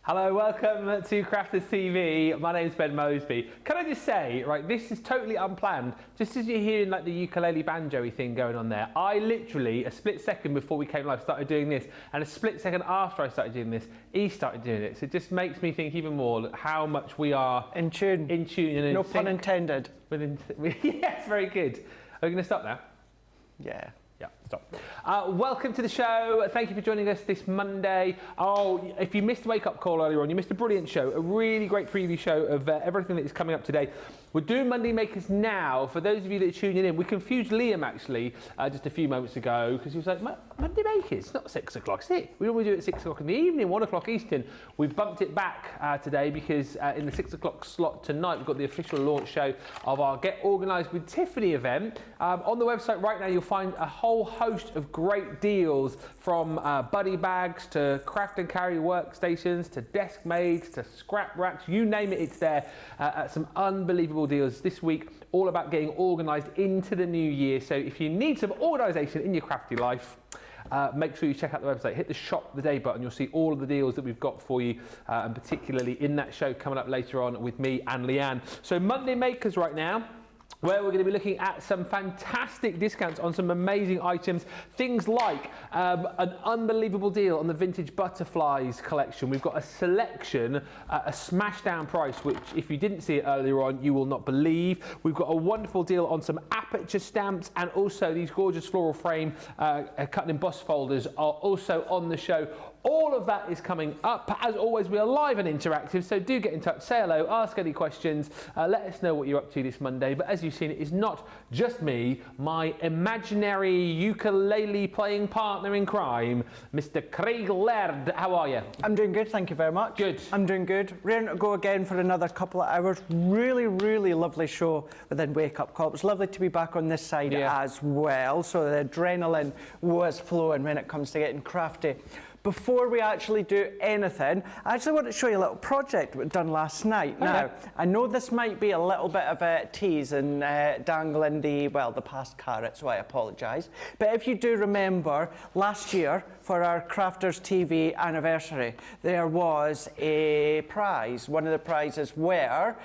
Hello, welcome to Crafters TV. My name's Ben Moseby. Can I just say, right, this is totally unplanned. Just as you're hearing like the ukulele banjo-y thing going on there, I literally, a split second before we came live, started doing this, and a split second after I started doing this, he started doing it. So it just makes me think even more how much we are in tune. And in no sync. pun intended. Yes, very good. Are we going to stop now? Yeah. Yeah, stop. Welcome to the show. Thank you for joining us this Monday. Oh, if you missed the wake-up call earlier on, you missed a brilliant show, a really great preview show of everything that is coming up today. We're doing Monday Makers now. For those of you that are tuning in, we confused Liam actually just a few moments ago because he was like, Monday Makers, it's not 6 o'clock, is it? We normally do it at 6 o'clock in the evening, 1 o'clock Eastern. We bumped it back today because in the 6 o'clock slot tonight, we've got the official launch show of our Get Organised with Tiffany event. On the website right now, you'll find a whole host of great deals from buddy bags to craft and carry workstations to desk maids to scrap racks, you name it, it's there at some unbelievable deals this week, all about getting organised into the new year. So if you need some organisation in your crafty life, make sure you check out the website, hit the shop the day button, you'll see all of the deals that we've got for you, and particularly in that show coming up later on with me and Leanne. So Monday Makers right now, where we're going to be looking at some fantastic discounts on some amazing items. Things like an unbelievable deal on the Vintage Butterflies collection. We've got a selection, a smashdown price, which if you didn't see it earlier on, you will not believe. We've got a wonderful deal on some Aperture stamps, and also these gorgeous floral frame cut and emboss folders are also on the show. All of that is coming up. As always, we are live and interactive, so do get in touch, say hello, ask any questions, let us know what you're up to this Monday. But as you've seen, it is not just me, my imaginary ukulele playing partner in crime, Mr. Craig Laird. How are you? I'm doing good, thank you very much. Good. I'm doing good. Ready to go again for another couple of hours. Really, really lovely show within Wake Up Call. It was lovely to be back on this side as well. So the adrenaline was flowing when it comes to getting crafty. Before we actually do anything, I actually want to show you a little project we've done last night. Okay. Now, I know this might be a little bit of a tease and dangling the past carrot, so I apologise. But if you do remember, last year, for our Crafters TV anniversary, there was a prize. One of the prizes was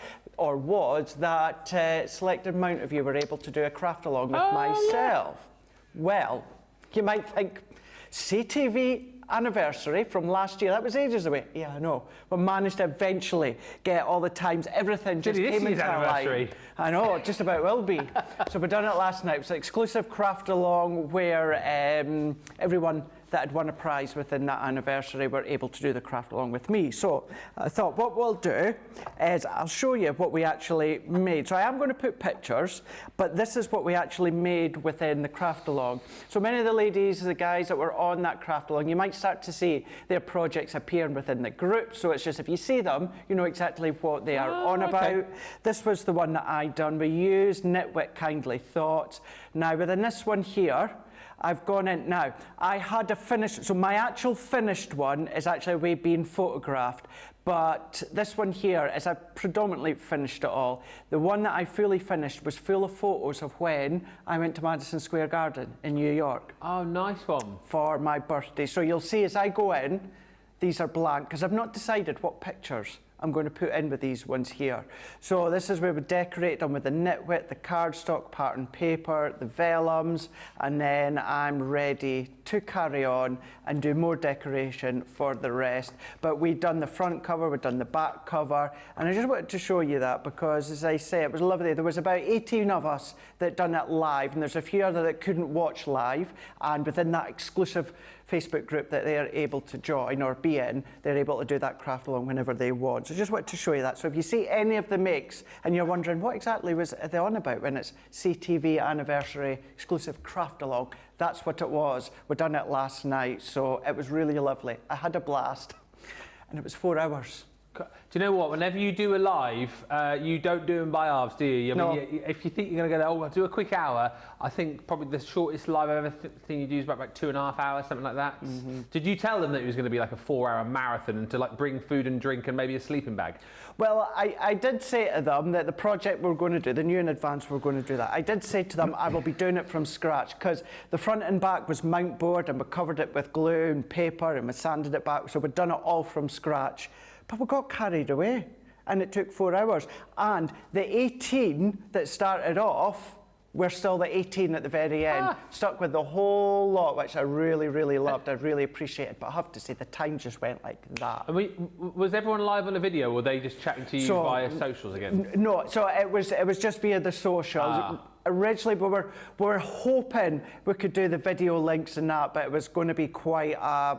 that selected amount of you were able to do a craft along with myself. Yeah. Well, you might think, CTV anniversary from last year, that was ages away. Yeah, I know. We managed to eventually get all the times, everything just came into line. I know, it just about will be. So we done it last night. It was an exclusive craft along where everyone that had won a prize within that anniversary were able to do the craft along with me. So I thought what we'll do is I'll show you what we actually made. So I am going to put pictures, but this is what we actually made within the craft along. So many of the ladies, the guys that were on that craft along, you might start to see their projects appearing within the group. So it's just if you see them, you know exactly what they are on about. This was the one that I done. We used Knitwit Kindly Thoughts. Now within this one here, I've gone in. Now, I had a finished, so my actual finished one is actually way being photographed, but this one here is I predominantly finished it all. The one that I fully finished was full of photos of when I went to Madison Square Garden in New York. Oh, nice one. For my birthday. So you'll see as I go in, these are blank, because I've not decided what pictures I'm going to put in with these ones here. So this is where we decorate them with the Knitwit, the cardstock pattern paper, the vellums, and then I'm ready to carry on and do more decoration for the rest. But we've done the front cover, we've done the back cover, and I just wanted to show you that because, as I say, it was lovely. There was about 18 of us that done it live, and there's a few other that couldn't watch live, and within that exclusive Facebook group that they are able to join or be in, they're able to do that craft along whenever they want. So just wanted to show you that. So if you see any of the makes and you're wondering what exactly was they on about when it's CTV anniversary exclusive craft along, that's what it was. We done it last night, so it was really lovely. I had a blast, and it was 4 hours. Do you know what? Whenever you do a live, you don't do them by halves, do you? I mean, if you think you're going to go, I'll do a quick hour, I think probably the shortest live I've ever seen you do is about like 2.5 hours, something like that. Did you tell them that it was going to be like a 4-hour marathon and to like bring food and drink and maybe a sleeping bag? Well, I did say to them that the project we're going to do, the new in advance, we're going to do that. I did say to them I will be doing it from scratch because the front and back was mount board and we covered it with glue and paper and we sanded it back, so we'd done it all from scratch. But we got carried away and it took 4 hours. And the 18 that started off, we're still the 18 at the very end, stuck with the whole lot, which I really, really loved. I really appreciated. But I have to say, the time just went like that. And was everyone live on the video, or were they just chatting to you via socials again? No, so it was just via the socials. Originally, we were hoping we could do the video links and that, but it was going to be quite a,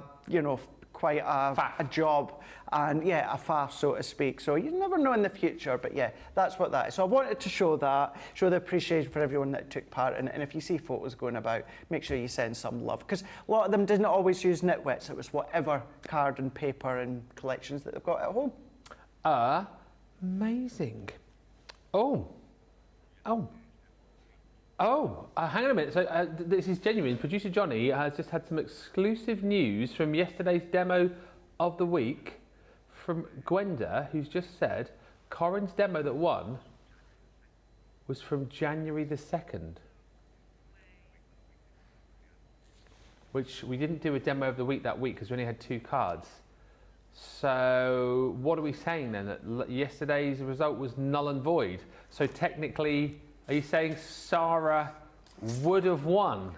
quite a job and a faff, so to speak. So you never know in the future, but yeah, that's what that is. So I wanted to show the appreciation for everyone that took part in it. And if you see photos going about, make sure you send some love, because a lot of them didn't always use knitwits. It was whatever card and paper and collections that they've got at home. Amazing. Oh, hang on a minute. So this is genuine. Producer Johnny has just had some exclusive news from yesterday's demo of the week from Gwenda, who's just said Corin's demo that won was from January the 2nd. Which we didn't do a demo of the week that week because we only had 2 cards. So what are we saying then? That yesterday's result was null and void. So technically, are you saying Sara would have won?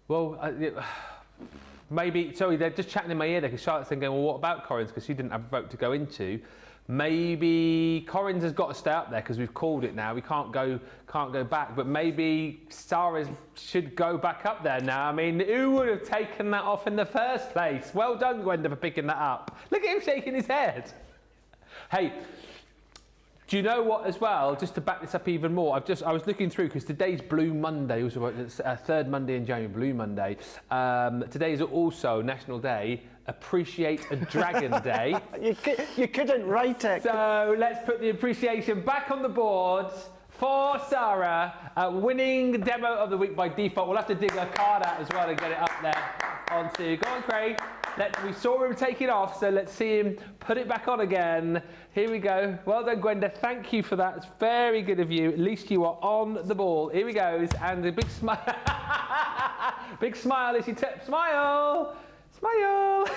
Well, maybe, sorry, they're just chatting in my ear there because Charlotte's then going, well, what about Corin's? Because she didn't have a vote to go into. Maybe Corin's has got to stay up there because we've called it now. We can't go back. But maybe Sara's should go back up there now. I mean, who would have taken that off in the first place? Well done, Gwenda, for picking that up. Look at him shaking his head. Hey, do you know what as well, just to back this up even more, I was looking through because today's Blue Monday, also it's third Monday in January, Blue Monday. Today is also National Day, Appreciate a Dragon Day. You couldn't write it. So let's put the appreciation back on the board for Sara, winning demo of the week by default. We'll have to dig her card out as well to get it up there onto. Go on, Craig. We saw him take it off, so let's see him put it back on again. Here we go. Well done, Gwenda. Thank you for that. It's very good of you. At least you are on the ball. Here he goes, and a big smile. Big smile as you tip. Smile. Smile.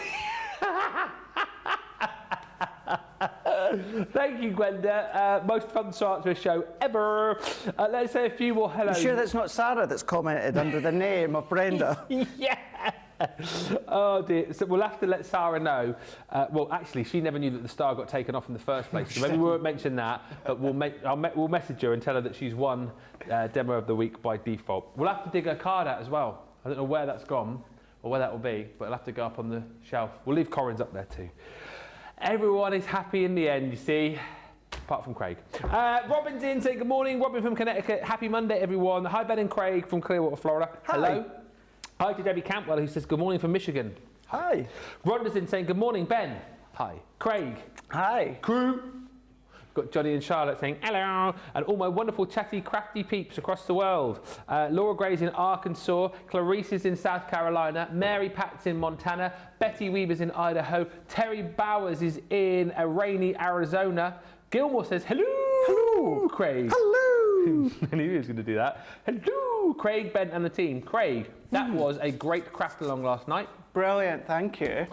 Thank you, Gwenda. Most fun start to a show ever. Let's say a few more hellos. You sure that's not Sara that's commented under the name of Brenda? Yeah. Oh dear. So we'll have to let Sara know. Well, actually, she never knew that the star got taken off in the first place. So maybe we won't mention that, but we'll message her and tell her that she's won demo of the week by default. We'll have to dig her card out as well. I don't know where that's gone or where that will be, but it'll have to go up on the shelf. We'll leave Corin's up there too. Everyone is happy in the end, you see, apart from Craig. Robin's in saying good morning. Robin from Connecticut. Happy Monday, everyone. Hi, Ben and Craig from Clearwater, Florida. Hi. Hello. Hi to Debbie Campwell, who says good morning from Michigan. Hi. Rhonda's in saying good morning, Ben. Hi. Craig. Hi. Crew. Got Johnny and Charlotte saying hello, and all my wonderful chatty crafty peeps across the world. Laura Gray's in Arkansas, Clarice is in South Carolina, Mary Pat's in Montana, Betty Weaver's in Idaho, Terry Bowers is in rainy Arizona. Gilmore says hello. Hello, Craig. Hello. I knew he was going to do that. Hello, Craig, Ben and the team. Craig, that was a great craft along last night. Brilliant, thank you.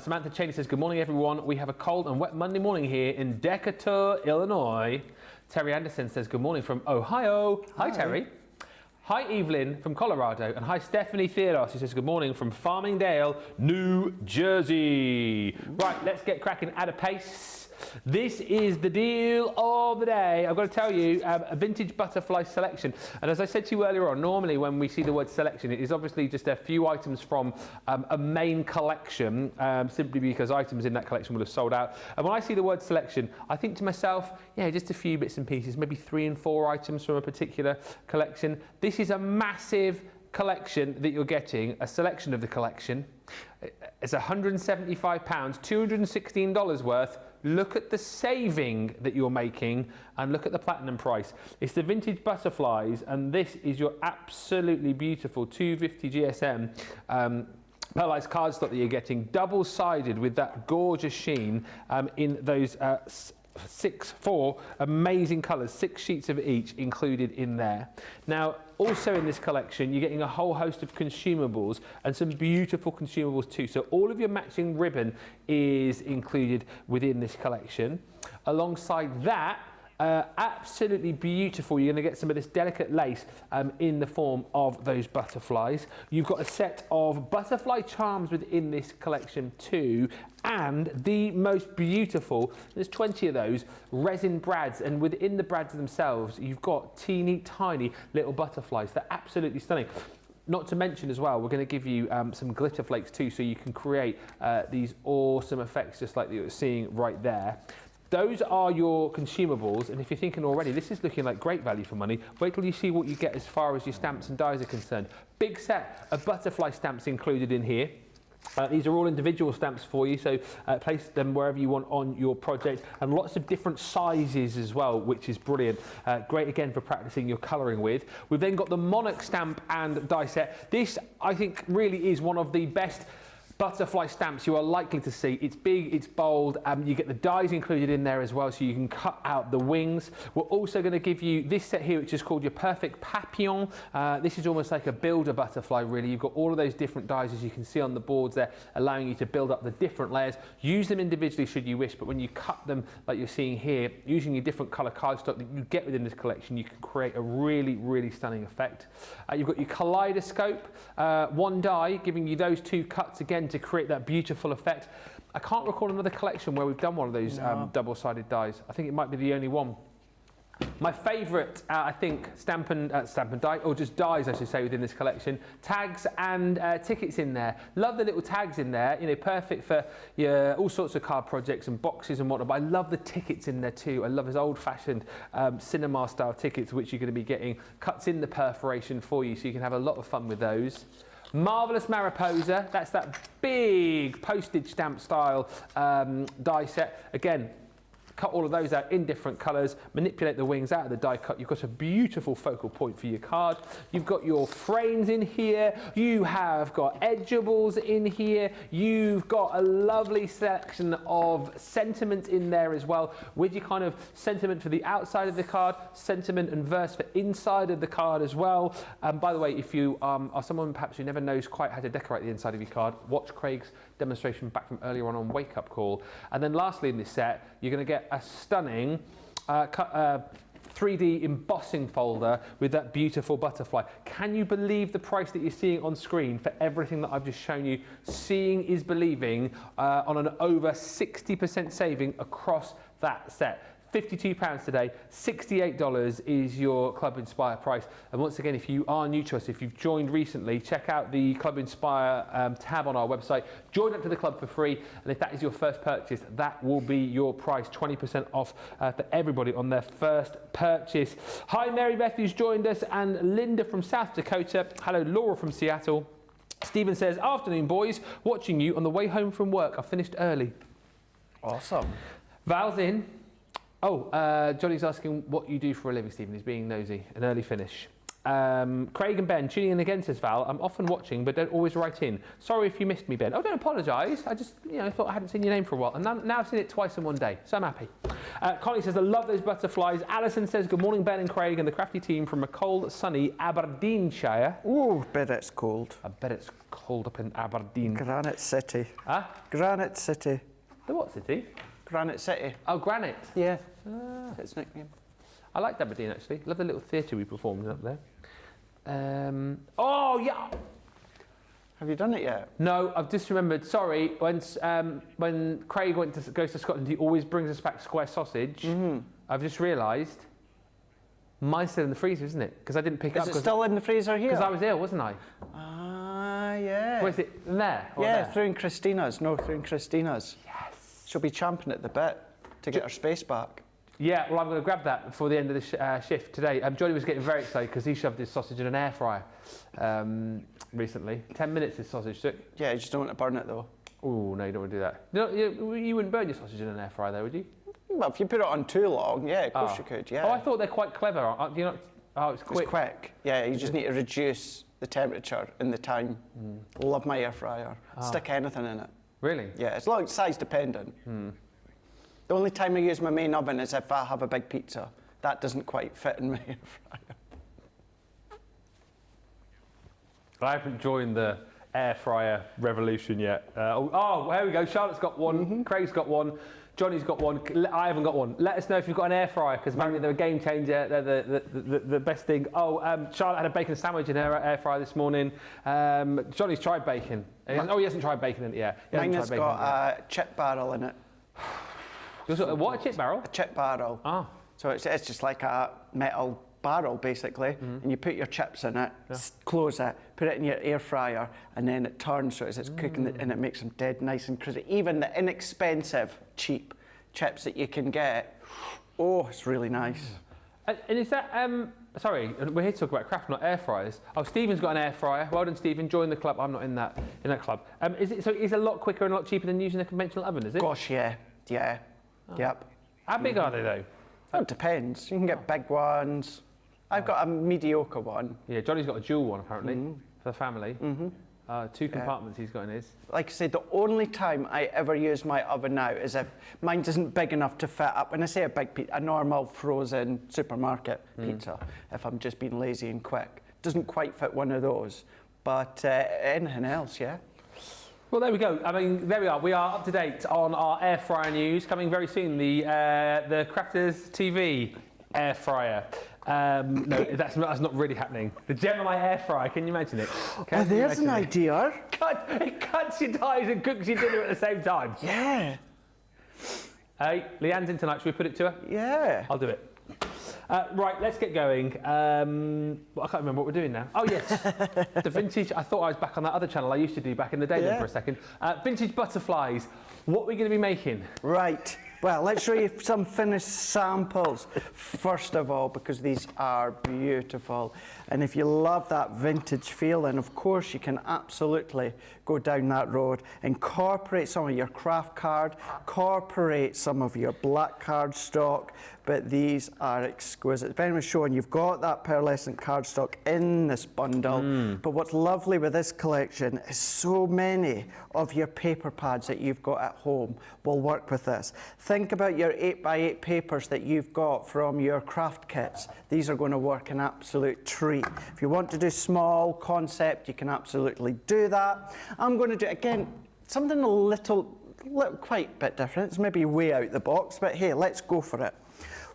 Samantha Cheney says, good morning, everyone. We have a cold and wet Monday morning here in Decatur, Illinois. Terry Anderson says, good morning from Ohio. Hi, Terry. Hi, Evelyn from Colorado. And hi, Stephanie Theodos, who says, good morning from Farmingdale, New Jersey. Right, let's get cracking at a pace. This is the deal of the day. I've got to tell you, a vintage butterfly selection. And as I said to you earlier on, normally when we see the word selection, it is obviously just a few items from a main collection, simply because items in that collection will have sold out. And when I see the word selection, I think to myself, yeah, just a few bits and pieces, maybe 3 and 4 items from a particular collection. This is a massive collection that you're getting, a selection of the collection. It's £175, $216 worth. Look at the saving that you're making and look at the platinum price. It's the Vintage Butterflies, and this is your absolutely beautiful 250 GSM pearlized cardstock that you're getting, double-sided with that gorgeous sheen in those four amazing colours, 6 sheets of each included in there. Now, also in this collection, you're getting a whole host of consumables and some beautiful consumables too. So all of your matching ribbon is included within this collection. Alongside that, absolutely beautiful. You're going to get some of this delicate lace in the form of those butterflies. You've got a set of butterfly charms within this collection too, and the most beautiful, there's 20 of those, resin brads, and within the brads themselves, you've got teeny tiny little butterflies. They're absolutely stunning. Not to mention as well, we're going to give you some glitter flakes too, so you can create these awesome effects just like you're seeing right there. Those are your consumables, and if you're thinking already, this is looking like great value for money, wait till you see what you get as far as your stamps and dies are concerned. Big set of butterfly stamps included in here. These are all individual stamps for you, so place them wherever you want on your project, and lots of different sizes as well, which is brilliant. Great again for practicing your colouring with. We've then got the Monarch stamp and die set. This, I think, really is one of the best butterfly stamps you are likely to see. It's big, it's bold, you get the dies included in there as well, so you can cut out the wings. We're also going to give you this set here, which is called your Perfect Papillon. This is almost like a builder butterfly, really. You've got all of those different dies, as you can see on the boards there, allowing you to build up the different layers. Use them individually should you wish, but when you cut them like you're seeing here, using your different colour cardstock that you get within this collection, you can create a really, really stunning effect. You've got your Kaleidoscope, one die, giving you those two cuts again to create that beautiful effect. I can't recall another collection where we've done one of those double-sided dies. I think it might be the only one. My favourite, I think, stamp and die, or just dies, I should say, within this collection. Tags and tickets in there. Love the little tags in there. You know, perfect for your all sorts of card projects and boxes and whatnot. But I love the tickets in there too. I love those old-fashioned cinema-style tickets, which you're going to be getting cuts in the perforation for you, so you can have a lot of fun with those. Marvellous Mariposa, that's that big postage stamp style die set. Again, cut all of those out in different colours, manipulate the wings out of the die cut. You've got a beautiful focal point for your card. You've got your frames in here. You have got edgeables in here. You've got a lovely selection of sentiment in there as well, with your kind of sentiment for the outside of the card, sentiment and verse for inside of the card as well. By the way, if you are someone perhaps who never knows quite how to decorate the inside of your card, watch Craig's demonstration back from earlier on Wake Up Call. And then lastly in this set, you're going to get a stunning 3D embossing folder with that beautiful butterfly. Can you believe the price that you're seeing on screen for everything that I've just shown you? Seeing is believing on an over 60% saving across that set. £52 today, $68 is your Club Inspire price. And once again, if you are new to us, if you've joined recently, check out the Club Inspire tab on our website. Join up to the club for free, and if that is your first purchase, that will be your price, 20% off for everybody on their first purchase. Hi, Mary Beth, who's joined us, and Linda from South Dakota. Hello, Laura from Seattle. Stephen says, afternoon, boys. Watching you on the way home from work. I finished early. Awesome. Val's in. Oh, Johnny's asking what you do for a living, Stephen. He's being nosy. An early finish. Craig and Ben, tuning in again, says Val. I'm often watching, but don't always write in. Sorry if you missed me, Ben. Oh, don't apologise. I just, thought I hadn't seen your name for a while. And now I've seen it twice in one day, so I'm happy. Connie says, I love those butterflies. Alison says, good morning, Ben and Craig and the crafty team from a cold, sunny Aberdeenshire. Ooh, bet it's cold. I bet it's cold up in Aberdeen. Granite City. Huh? Granite City. The what city? Granite City. Oh, Granite. Yeah. That's its nickname. I liked Aberdeen, actually. Love the little theatre we performed in up there. Oh, yeah. Have you done it yet? No, I've just remembered. Sorry, when Craig goes to Scotland, he always brings us back square sausage. Mm-hmm. I've just realised mine's still in the freezer, isn't it? Because I didn't pick it up. Is it still in the freezer here? Because I was ill, wasn't I? Yeah. Where's it? In there? Yeah, there? through in Christina's. No, through in Christina's. Yes. She'll be champing at the bit to get her space back. Yeah, well, I'm going to grab that before the end of the shift today. Johnny was getting very excited because he shoved his sausage in an air fryer recently. 10 minutes this sausage took. Yeah, you just don't want to burn it though. Oh, no, you don't want to do that. No, you wouldn't burn your sausage in an air fryer though, would you? Well, if you put it on too long, yeah, of course you could, yeah. Oh, I thought they're quite clever. Do you know? Oh, it's quick. It's quick. Yeah, you just need to reduce the temperature and the time. Love my air fryer. Stick anything in it. Really? Yeah, it's like size dependent. The only time I use my main oven is if I have a big pizza. That doesn't quite fit in my air fryer. I haven't joined the air fryer revolution yet. Oh, here we go. Charlotte's got one. Craig's got one. Johnny's got one. I haven't got one. Let us know if you've got an air fryer, because apparently they're a game changer. They're the best thing. Oh, Charlotte had a bacon sandwich in her air fryer this morning. Johnny's tried bacon. Oh, he hasn't tried bacon in it yet. Mine has got a chip barrel in it. What, a chip barrel? A chip barrel. Ah. So it's just like a metal barrel, basically, and you put your chips in it, close it, put it in your air fryer, and then it turns so as it's cooking, and it makes them dead nice and crispy. Even the inexpensive, cheap chips that you can get, oh, it's really nice. And is that, sorry, we're here to talk about craft, not air fryers. Oh, Stephen's got an air fryer. Well done, Stephen. Join the club. I'm not in that club. So it's a lot quicker and a lot cheaper than using a conventional oven, is it? Gosh, yeah. Yep. How big are they, though? Oh, it depends. You can get big ones. I've got a mediocre one. Yeah, Johnny's got a dual one, apparently, for the family. 2 compartments he's got in his. Like I said, the only time I ever use my oven now is if mine isn't big enough to fit up. When I say a big pizza, a normal frozen supermarket pizza, if I'm just being lazy and quick. Doesn't quite fit one of those. But anything else, yeah. Well, there we go. I mean, there we are. We are up to date on our air fryer news. Coming very soon, the Crafters TV air fryer. No, that's not really happening. The Gemini air fryer, can you imagine it? Oh, there's an idea. It cuts your ties and cooks your dinner at the same time. Yeah. Hey, Leanne's in tonight. Should we put it to her? Yeah. I'll do it. Right, let's get going. I can't remember what we're doing now. Oh, yes. The vintage. I thought I was back on that other channel I used to do back in the day then for a second. Vintage butterflies. What are we going to be making? Right. Well, let's show you some finished samples, first of all, because these are beautiful. And if you love that vintage feel, then of course you can absolutely go down that road. Incorporate some of your craft card, incorporate some of your black cardstock, but these are exquisite. Ben was showing you've got that pearlescent cardstock in this bundle, but what's lovely with this collection is so many of your paper pads that you've got at home will work with this. Think about your 8x8 papers that you've got from your craft kits. These are going to work an absolute treat. If you want to do small concept, you can absolutely do that. I'm going to do, again, something a little quite a bit different. It's maybe way out the box, but hey, let's go for it.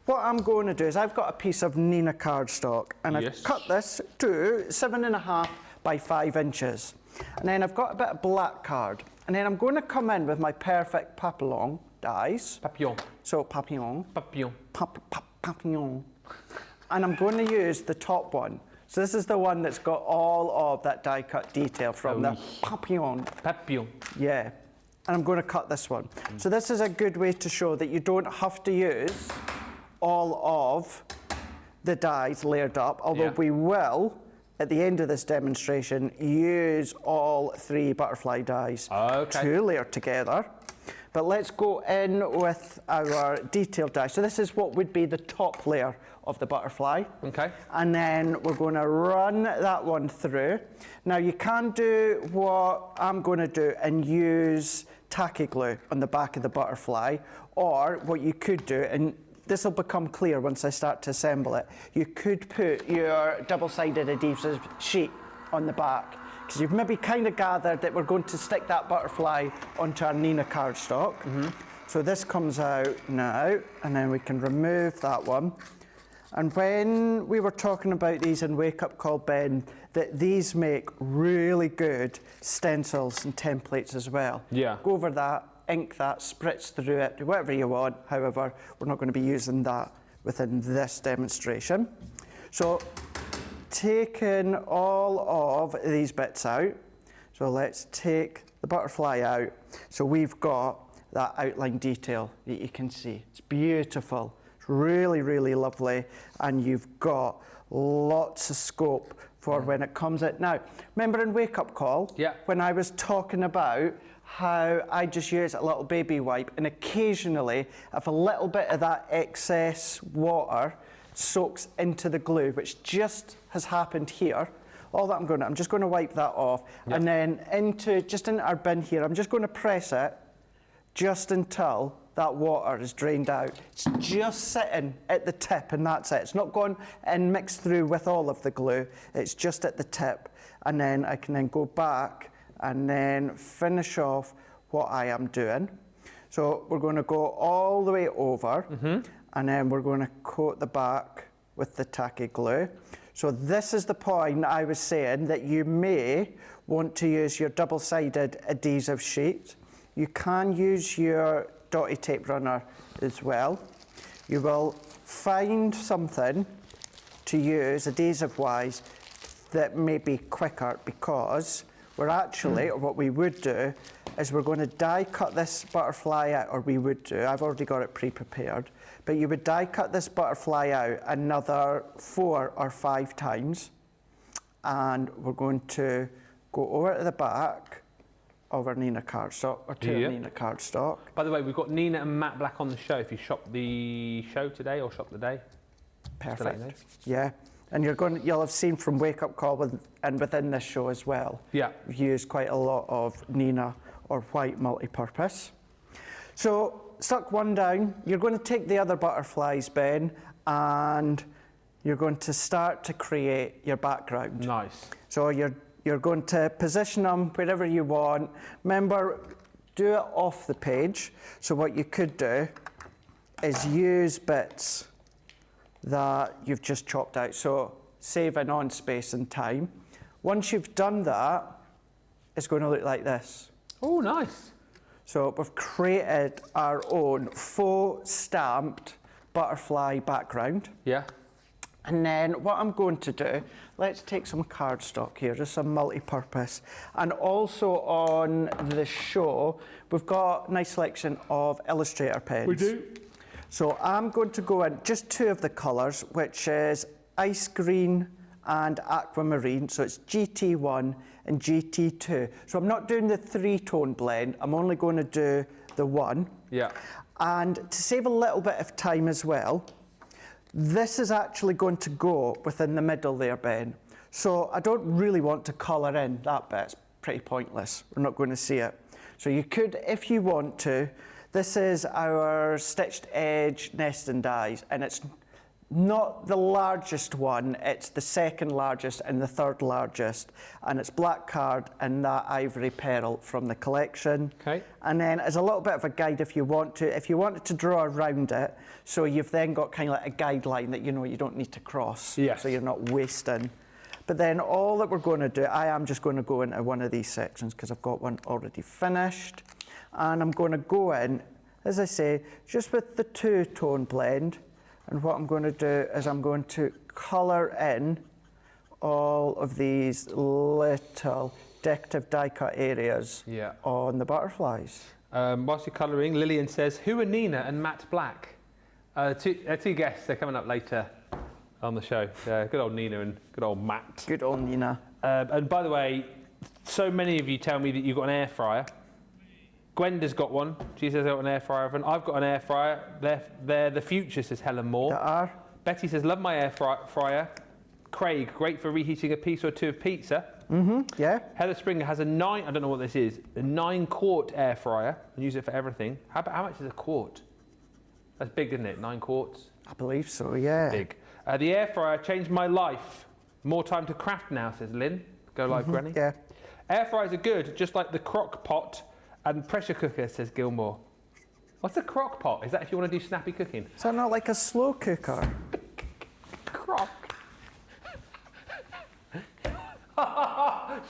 What I'm going to do is I've got a piece of Nina cardstock, and I've cut this to 7.5 by 5 inches. And then I've got a bit of black card. And then I'm going to come in with my perfect papillon dies. Papillon. So papillon. Papillon. Papillon. And I'm going to use the top one. So this is the one that's got all of that die cut detail from the papillon. Papillon. Yeah. And I'm going to cut this one. So this is a good way to show that you don't have to use all of the dies layered up, although we will, at the end of this demonstration, use all 3 butterfly dies to layer together. But let's go in with our detailed die. So this is what would be the top layer of the butterfly. Okay. And then we're going to run that one through. Now you can do what I'm going to do and use tacky glue on the back of the butterfly, or what you could do, and this will become clear once I start to assemble it, you could put your double-sided adhesive sheet on the back, because you've maybe kind of gathered that we're going to stick that butterfly onto our Nina cardstock. So this comes out now, and then we can remove that one. And when we were talking about these in Wake Up Call, Ben, that these make really good stencils and templates as well. Yeah. Go over that, ink that, spritz through it, do whatever you want. However, we're not going to be using that within this demonstration. So, taking all of these bits out. So let's take the butterfly out. So we've got that outline detail that you can see. It's beautiful. It's really, really lovely. And you've got lots of scope for when it comes out. Now, remember in Wake Up Call, when I was talking about how I just use a little baby wipe, and occasionally, if a little bit of that excess water soaks into the glue, which just has happened here, all that I'm just going to wipe that off, and then into our bin here, I'm just going to press it just until that water is drained out. It's just sitting at the tip, and that's it. It's not gone and mixed through with all of the glue. It's just at the tip, and then I can then go back and then finish off what I am doing. So we're going to go all the way over, and then we're going to coat the back with the tacky glue. So this is the point I was saying that you may want to use your double-sided adhesive sheet. You can use your dotty tape runner as well. You will find something to use adhesive-wise that may be quicker, because we're actually, or what we would do, is we're going to die cut this butterfly out, or we would do, I've already got it pre-prepared, but you would die cut this butterfly out another 4 or 5 times, and we're going to go over to the back of our Nina cardstock, or to our Nina cardstock. By the way, we've got Nina and Matt Black on the show if you shop the show today or shop the day. Perfect. Yeah. And you'll have seen from Wake Up Call and within this show as well. Yeah. We've used quite a lot of Nina or white multi-purpose. So stuck one down. You're going to take the other butterflies, Ben, and you're going to start to create your background. Nice. So you're going to position them wherever you want. Remember, do it off the page. So what you could do is use bits that you've just chopped out, so saving on space and time. Once you've done that, it's going to look like this. Oh, nice. So we've created our own faux stamped butterfly background. Yeah. And then what I'm going to do, let's take some cardstock here, just some multi-purpose. And also on the show, we've got a nice selection of Illustrator pens. We do. So I'm going to go in just 2 of the colours, which is ice green and aquamarine. So it's GT1 and GT2. So I'm not doing the 3-tone blend. I'm only going to do the 1. Yeah. And to save a little bit of time as well, this is actually going to go within the middle there, Ben. So I don't really want to colour in that bit. It's pretty pointless. We're not going to see it. So you could, if you want to. This is our stitched edge nest and dies, and it's not the largest one, it's the second largest and the third largest, and it's black card and that ivory pearl from the collection. Okay. And then as a little bit of a guide if you wanted to draw around it, so you've then got kind of like a guideline that you know you don't need to cross, so you're not wasting. But then all that we're going to do, I am just going to go into one of these sections because I've got one already finished. And I'm going to go in, as I say, just with the 2-tone blend. And what I'm going to do is I'm going to colour in all of these little decorative die-cut areas on the butterflies. Whilst you're colouring, Lillian says, who are Nina and Matt Black? Two guests, they're coming up later on the show. Good old Nina and good old Matt. Good old Nina. And by the way, so many of you tell me that you've got an air fryer. Gwenda's got one. She says I've got an air fryer oven. I've got an air fryer. They're the future, says Helen Moore. They are. Betty says, love my air fryer. Craig, great for reheating a piece or 2 of pizza. Yeah. Heather Springer has a 9, I don't know what this is, a 9-quart air fryer and use it for everything. How much is a quart? That's big, isn't it? 9 quarts? I believe so, yeah. Big. The air fryer changed my life. More time to craft now, says Lynn. Go live, Granny. Yeah. Air fryers are good, just like the crock pot and pressure cooker, says Gilmore. What's a crock pot? Is that if you want to do snappy cooking? Is that not like a slow cooker? Crock.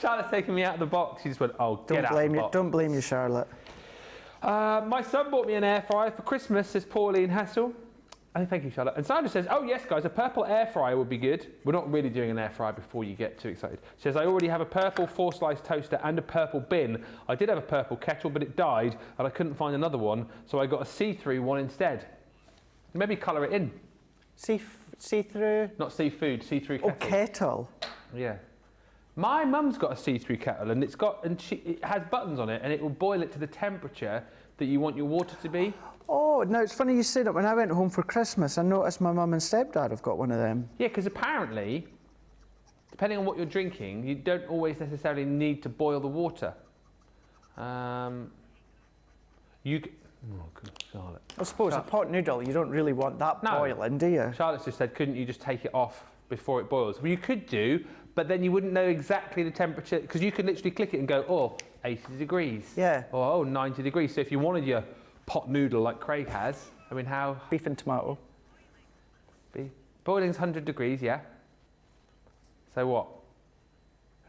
Charlotte's taking me out of the box. She just went, oh, get out of the box. Don't blame you, Charlotte. My son bought me an air fryer for Christmas, says Pauline Hassel. Oh, thank you, Charlotte. And Sandra says, oh, yes, guys, a purple air fryer would be good. We're not really doing an air fryer before you get too excited. She says, I already have a purple 4-slice toaster and a purple bin. I did have a purple kettle, but it died, and I couldn't find another one, so I got a see-through one instead. Maybe colour it in. See-through? Not seafood, see-through kettle. Oh, kettle. Yeah. My mum's got a see-through kettle, and it has buttons on it, and it will boil it to the temperature that you want your water to be. Oh, no, it's funny you say that. When I went home for Christmas, I noticed my mum and stepdad have got one of them. Yeah, because apparently, depending on what you're drinking, you don't always necessarily need to boil the water. Oh, good, Charlotte. I suppose a pot noodle, you don't really want that boiling, do you? Charlotte's just said, couldn't you just take it off before it boils? Well, you could do, but then you wouldn't know exactly the temperature, because you could literally click it and go, oh, 80 degrees. Yeah. Or, oh, 90 degrees. So if you wanted your pot noodle like Craig has, I mean, how... Beef and tomato. Boiling's 100 degrees, yeah? So what?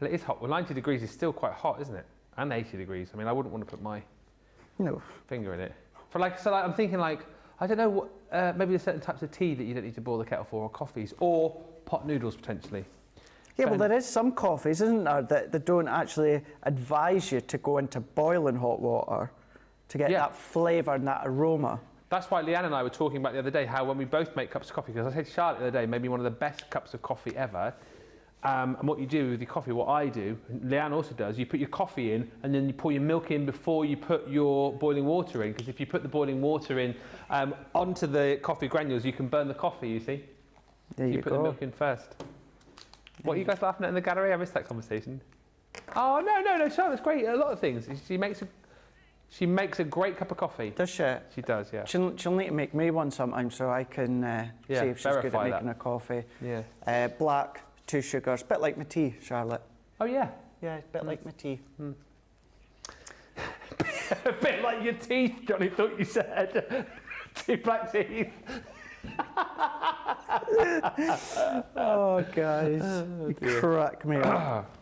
Well, it is hot. Well, 90 degrees is still quite hot, isn't it? And 80 degrees. I mean, I wouldn't want to put my finger in it. So I'm thinking like, I don't know what, maybe there's certain types of tea that you don't need to boil the kettle for, or coffees, or pot noodles potentially. Yeah, well, there is some coffees, isn't there, that don't actually advise you to go into boiling hot water to get that flavour and that aroma. That's why Leanne and I were talking about the other day how when we both make cups of coffee, because I said to Charlotte the other day, maybe one of the best cups of coffee ever, and what you do with your coffee, what I do, and Leanne also does, you put your coffee in and then you pour your milk in before you put your boiling water in, because if you put the boiling water in onto the coffee granules, you can burn the coffee, you see. There you put go. the milk in first. What are you guys laughing at in the gallery? I missed that conversation. Oh, no, Charlotte's great at a lot of things. She makes a great cup of coffee. Does she? She does, yeah. She'll need to make me one sometime so I can see if she's good at making a coffee. Yeah. Black, 2 sugars, bit like my tea, Charlotte. Oh, yeah? Yeah, bit like my tea. A bit like your teeth, Johnny thought you said. 2 black teeth. Oh, guys, you crack me up.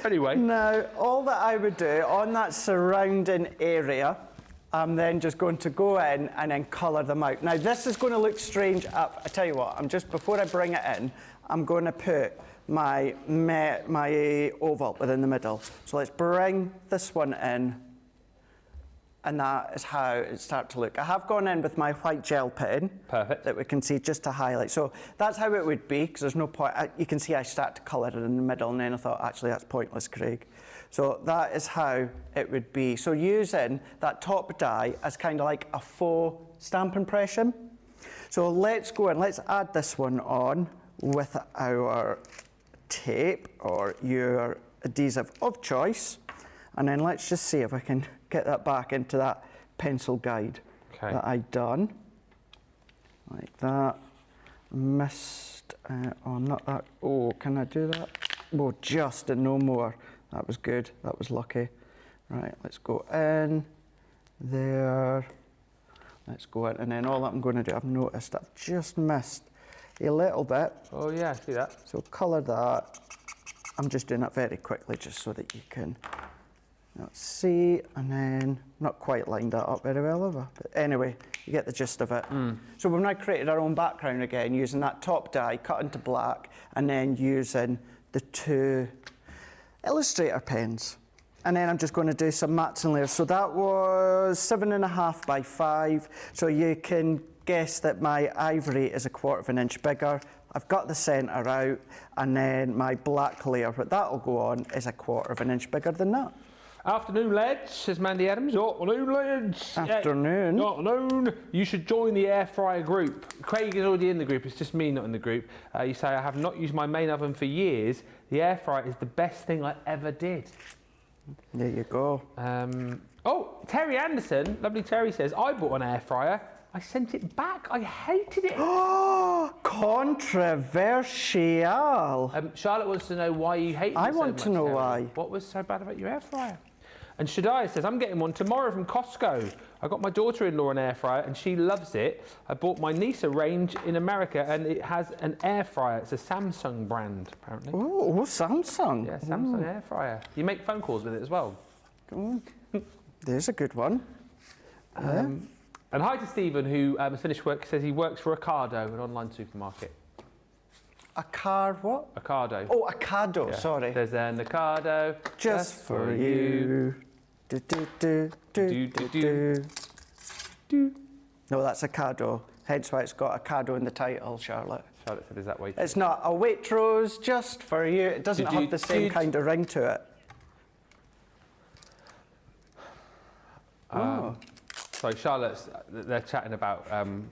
Anyway. Now, all that I would do on that surrounding area, I'm then just going to go in and then colour them out. Now, this is going to look strange. I tell you what, before I bring it in, I'm going to put my oval within the middle. So let's bring this one in, and that is how it starts to look. I have gone in with my white gel pen. Perfect. That we can see just to highlight. So that's how it would be, because there's no point. You can see I start to colour it in the middle, and then I thought, actually, that's pointless, Craig. So that is how it would be. So using that top die as kind of like a faux stamp impression. So let's go and let's add this one on with our tape or your adhesive of choice. And then let's just see if I can get that back into that pencil guide that I'd done. Like that. Missed, not that. Oh, can I do that? Oh, just and no more. That was good, that was lucky. Right, let's go in there. Let's go in, and then all that I'm going to do, I've noticed I've just missed a little bit. Oh yeah, I see that. So colour that. I'm just doing that very quickly just so that you can see, and then not quite lined that up very well, have I? But anyway, you get the gist of it. So we've now created our own background again using that top die cut into black, and then using the 2 Illustrator pens. And then I'm just going to do some mats and layers. So that was 7.5 by 5. So you can guess that my ivory is 1/4 inch bigger. I've got the centre out, and then my black layer, what that'll go on, is 1/4 inch bigger than that. Afternoon, lads, says Mandy Adams. Afternoon, lads. Afternoon. Yeah. Afternoon. You should join the air fryer group. Craig is already in the group. It's just me not in the group. You say, I have not used my main oven for years. The air fryer is the best thing I ever did. There you go. Oh, Terry Anderson, lovely Terry says, I bought an air fryer. I sent it back. I hated it. Oh, controversial. Charlotte wants to know why you hate it so much. I want to know why. What was so bad about your air fryer? And Shaddai says, I'm getting one tomorrow from Costco. I got my daughter-in-law an air fryer and she loves it. I bought my niece a range in America and it has an air fryer. It's a Samsung brand, apparently. Oh, Samsung. Yeah, Samsung air fryer. You make phone calls with it as well. There's a good one. And hi to Stephen, who has finished work, says he works for Ocado, an online supermarket. A car what? Ocado. Oh, Ocado, Yeah. sorry. There's an Ocado Just for you. Do, do, do, do, do, do. No, that's Ocado. hence why it's got a cado in the title, Charlotte. Charlotte said, is that Waitrose? It's not a Waitrose just for you. It doesn't have the same kind of ring to it. Sorry, Charlotte's, they're chatting about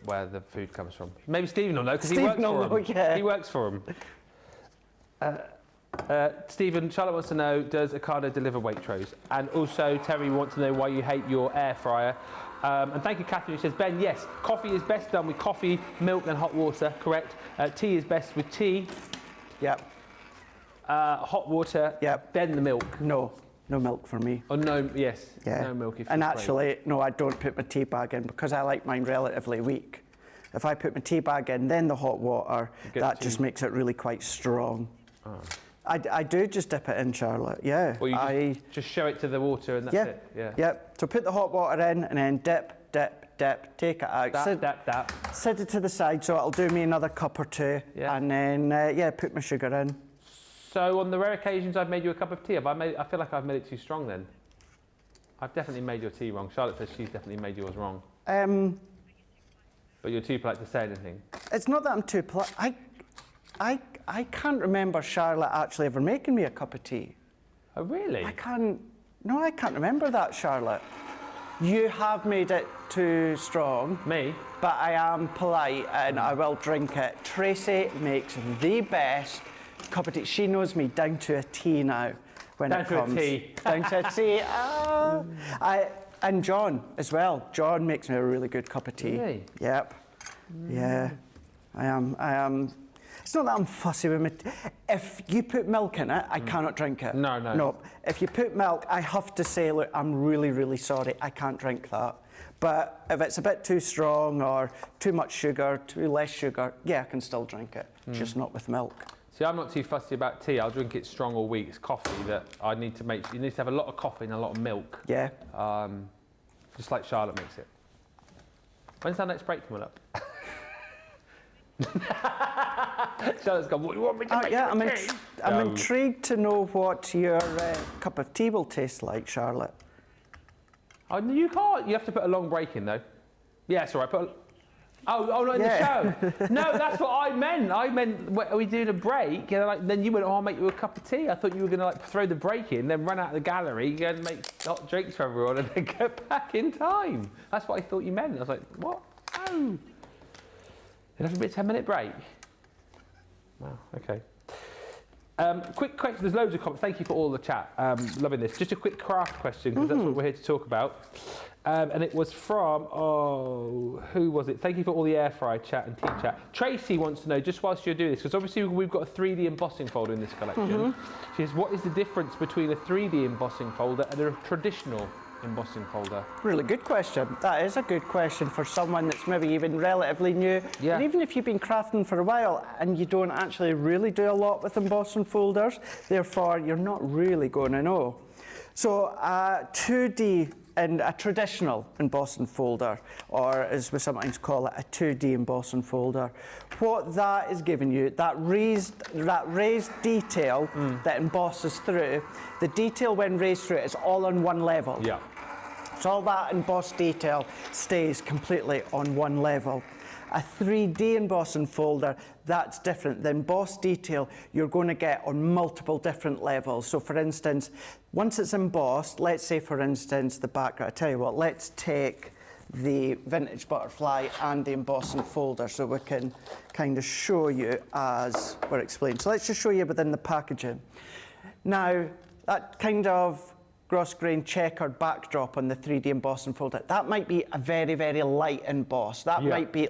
where the food comes from. Maybe Stephen will know, because he works for them. Yeah. He works for them. Stephen, Charlotte wants to know, does Ocado deliver Waitrose? And also, Terry wants to know why you hate your air fryer. And thank you, Catherine, who says, Ben, yes, coffee is best done with coffee, milk and hot water, correct. Tea is best with tea. Yep. Hot water, yep. Then the milk. No milk for me. Oh, no, yes, yeah. No milk. And actually, no, I don't put my tea bag in because I like mine relatively weak. If I put my tea bag in, then the hot water, that just makes it really quite strong. Oh. I do just dip it in, Charlotte, yeah. Or you just show it to the water and that's it? Yeah. Yep, so put the hot water in and then dip, take it out. Set it to the side so it'll do me another cup or two. Yeah. And then, put my sugar in. So on the rare occasions I've made you a cup of tea, I feel like I've made it too strong then. I've definitely made your tea wrong. Charlotte says she's definitely made yours wrong. But you're too polite to say anything. It's not that I'm too polite. I can't remember Charlotte actually ever making me a cup of tea. Oh, really? I can't remember that, Charlotte. You have made it too strong. Me? But I am polite and I will drink it. Tracy makes the best cup of tea. She knows me down to a T now when it comes. Down to a T. And John as well. John makes me a really good cup of tea. Really? Yep. Yeah. I am. It's not that I'm fussy with it. If you put milk in it, I cannot drink it. No. If you put milk, I have to say, look, I'm really, really sorry, I can't drink that. But if it's a bit too strong or too much sugar, too less sugar, yeah, I can still drink it, just not with milk. See, I'm not too fussy about tea. I'll drink it strong all week. It's coffee that I need to make. You need to have a lot of coffee and a lot of milk. Yeah. Just like Charlotte makes it. When's our next break coming up? Charlotte's gone, what do you want me to make? Yeah, I'm intrigued to know what your cup of tea will taste like, Charlotte. Oh, you can't. You have to put a long break in, though. Yeah, it's all right. Not in the show. No, that's what I meant. I meant, are we doing a break? And then you went, I'll make you a cup of tea. I thought you were going to throw the break in, then run out of the gallery, go and make hot drinks for everyone, and then get back in time. That's what I thought you meant. I was like, what? No. It'll have to be a 10-minute break. Wow, okay. Quick question, there's loads of comments. Thank you for all the chat. Loving this. Just a quick craft question, because that's what we're here to talk about. And it was from, who was it? Thank you for all the air fryer chat and tea chat. Tracy wants to know, just whilst you're doing this, because obviously we've got a 3D embossing folder in this collection. She says, what is the difference between a 3D embossing folder and a traditional embossing folder? Really good question. That is a good question for someone that's maybe even relatively new. Yeah. And even if you've been crafting for a while and you don't actually really do a lot with embossing folders, therefore you're not really going to know. So 2D and a traditional embossing folder, or as we sometimes call it, a 2D embossing folder, what that is giving you, that raised detail that embosses through, the detail when raised through it is all on one level. Yeah. So all that embossed detail stays completely on one level. A 3D embossing folder, that's different. The embossed detail you're going to get on multiple different levels. So for instance, once it's embossed, let's say for instance the background, I tell you what, let's take the vintage butterfly and the embossing folder so we can kind of show you as we're explaining. So let's just show you within the packaging. Now, that kind of gross-grain checkered backdrop on the 3D embossing folder, that might be a very, very light emboss. That might be,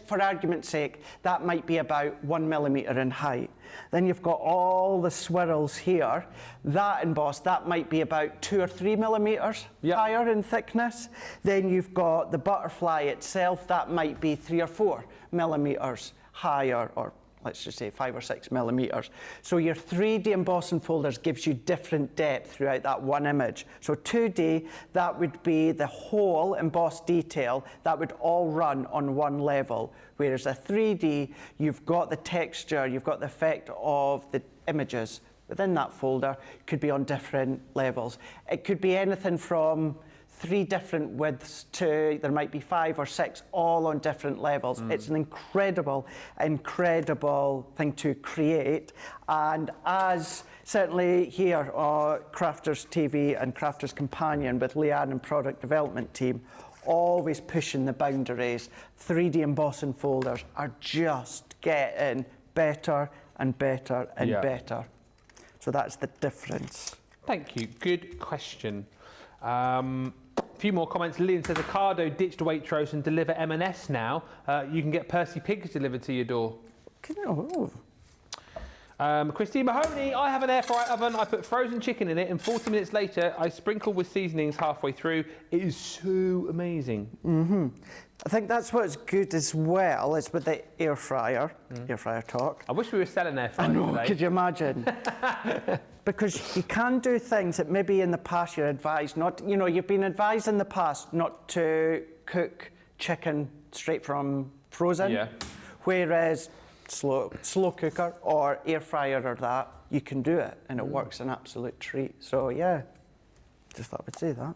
for argument's sake, that might be about 1 millimetre in height. Then you've got all the swirls here. That emboss, that might be about 2 or 3 millimetres higher in thickness. Then you've got the butterfly itself, that might be 3 or 4 millimetres higher, or let's just say 5 or 6 millimetres. So your 3D embossing folders gives you different depth throughout that one image. So 2D, that would be the whole embossed detail, that would all run on one level. Whereas a 3D, you've got the texture, you've got the effect of the images within that folder, could be on different levels. It could be anything from 3 different widths to, there might be 5 or 6, all on different levels. It's an incredible, incredible thing to create. And as certainly here, Crafters TV and Crafters Companion with Leanne and Product Development Team, always pushing the boundaries. 3D embossing folders are just getting better and better and better. So that's the difference. Thank you. Good question. A few more comments. Lillian says, Ocado ditched Waitrose and deliver M&S now. You can get Percy Pigs delivered to your door. Christine Mahoney, I have an air fryer oven. I put frozen chicken in it, and 40 minutes later, I sprinkle with seasonings halfway through. It is so amazing. I think that's what's good as well, is with the air fryer, air fryer talk. I wish we were selling air fryers today. Could you imagine? Because you can do things that maybe in the past you're advised not, you've been advised in the past not to cook chicken straight from frozen. Yeah. Whereas slow cooker or air fryer or that, you can do it and it works an absolute treat. So yeah, just thought I'd say that.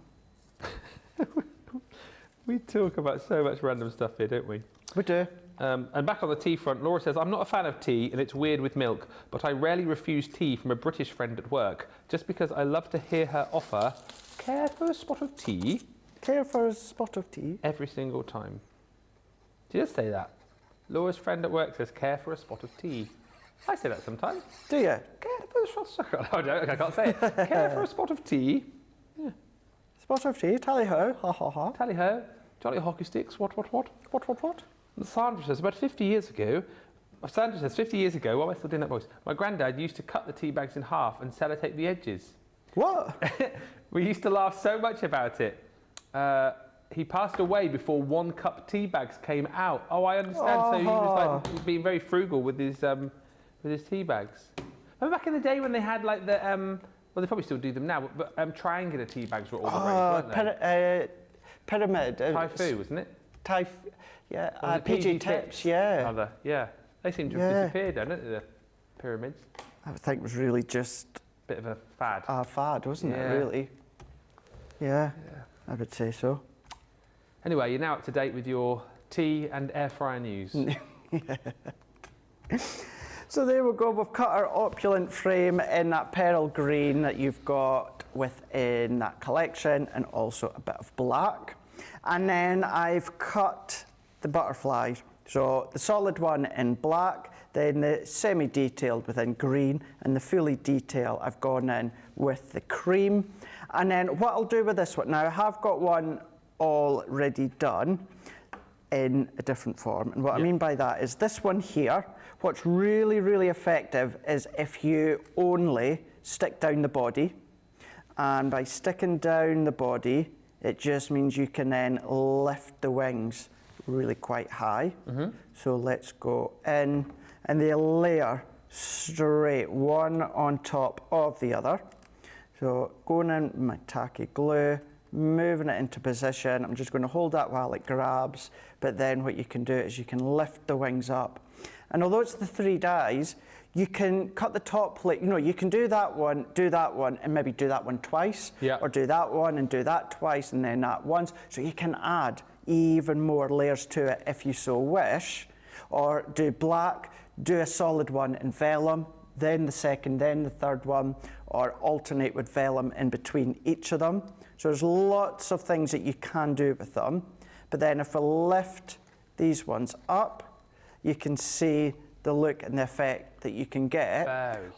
We talk about so much random stuff here, don't we? We do. And back on the tea front, Laura says, I'm not a fan of tea and it's weird with milk, but I rarely refuse tea from a British friend at work, just because I love to hear her offer, care for a spot of tea? Care for a spot of tea? Every single time. Did you just say that? Laura's friend at work says, care for a spot of tea. I say that sometimes. Do you? Care for a spot of tea. I can't say it. Care for a spot of tea. Yeah. Spot of tea, tally-ho, ha-ha-ha. Tally-ho, jolly hockey sticks, what? And Sandra says, about 50 years ago, why am I still doing that voice? My granddad used to cut the tea bags in half and sellotape the edges. What? We used to laugh so much about it. He passed away before 1 cup tea bags came out. Oh, I understand. So he was like being very frugal with his tea bags. Remember back in the day when they had like the, well, they probably still do them now, but triangular tea bags were all the rage, weren't they? Pyramid. Typhoon, wasn't it? Yeah, PG Tips, yeah. Yeah, they seem to have disappeared, don't they, the pyramids? I think it was really just... Bit of a fad. A fad, wasn't it, really? Yeah, I would say so. Anyway, you're now up to date with your tea and air fryer news. So there we go, we've cut our opulent frame in that pearl green that you've got within that collection, and also a bit of black. And then I've cut the butterfly. So the solid one in black, then the semi-detailed within green, and the fully detailed I've gone in with the cream. And then what I'll do with this one, now I have got one already done in a different form. And what I mean by that is this one here, what's really, really effective is if you only stick down the body. And by sticking down the body, it just means you can then lift the wings really quite high. So let's go in, and they layer straight, one on top of the other. So going in with my tacky glue, moving it into position. I'm just going to hold that while it grabs, but then what you can do is you can lift the wings up. And although it's the 3 dies, you can cut the top plate, you can do that one, and maybe do that one twice, or do that one and do that twice and then that once. So you can add even more layers to it if you so wish, or do black, do a solid one in vellum, then the second, then the third one, or alternate with vellum in between each of them. So there's lots of things that you can do with them. But then if we lift these ones up, you can see the look and the effect that you can get.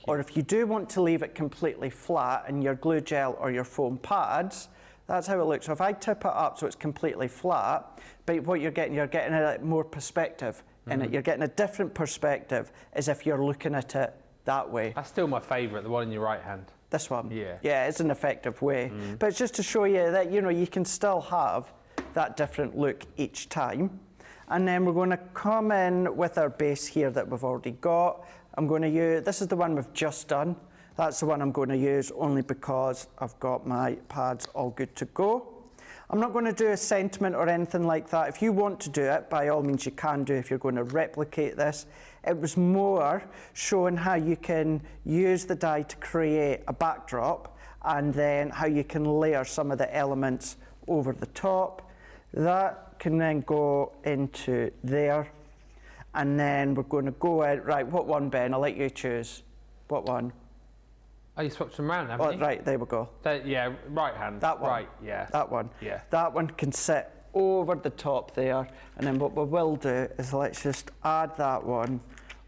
Or if you do want to leave it completely flat in your glue gel or your foam pads, that's how it looks. So if I tip it up so it's completely flat, but what you're getting a more perspective in it. You're getting a different perspective as if you're looking at it that way. That's still my favourite, the one in your right hand. This one? Yeah. Yeah, it's an effective way. But it's just to show you that, you can still have that different look each time. And then we're going to come in with our base here that we've already got. I'm going to use, this is the one we've just done. That's the one I'm going to use only because I've got my pads all good to go. I'm not going to do a sentiment or anything like that. If you want to do it, by all means you can do if you're going to replicate this. It was more showing how you can use the die to create a backdrop, and then how you can layer some of the elements over the top. That can then go into there. And then we're going to go in, right, what one, Ben? I'll let you choose. What one? Oh, you swapped them around, haven't you? Right, there we go. Yeah, right hand. That one. Right, yeah. That one. Yeah. That one can sit over the top there. And then what we will do is let's just add that one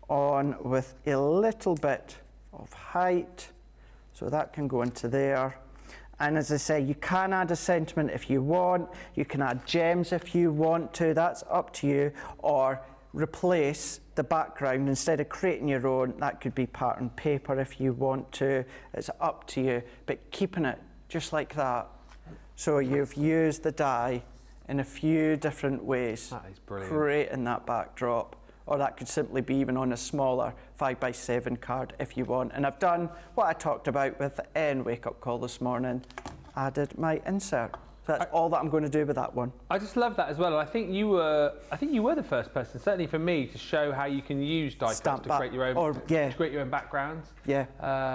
on with a little bit of height. So that can go into there. And as I say, you can add a sentiment if you want. You can add gems if you want to. That's up to you. Or replace the background instead of creating your own. That could be pattern paper if you want to. It's up to you, but keeping it just like that. So you've used the die in a few different ways. That is brilliant. Creating that backdrop. Or that could simply be even on a smaller 5x7 card if you want. And I've done what I talked about with the N wake up call this morning, added my insert. So that's all that I'm going to do with that one. I just love that as well. And I think you were the first person, certainly for me, to show how you can use die cuts to create your own, to create your own backgrounds. Yeah,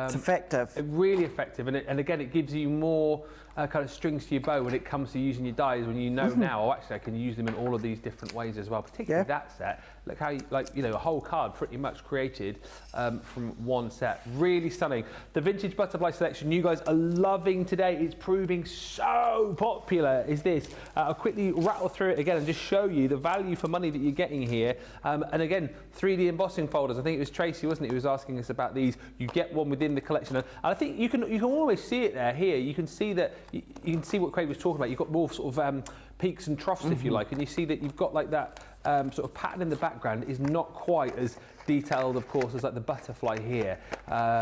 it's effective. Really effective, and again, it gives you more kind of strings to your bow when it comes to using your dies. When you know now, oh, actually, I can use them in all of these different ways as well. Particularly that set. Look how, a whole card pretty much created from one set. Really stunning. The vintage butterfly selection you guys are loving today. It's proving so popular. Is this? I'll quickly rattle through it again and just show you the value for money that you're getting here. And again, 3D embossing folders. I think it was Tracy, wasn't it, who was asking us about these. You get one within the collection, and I think you can always see it there. Here, you can see that. You can see what Craig was talking about. You've got more sort of peaks and troughs, if you like, and you see that you've got like that sort of pattern in the background is not quite as detailed, of course, as like the butterfly here,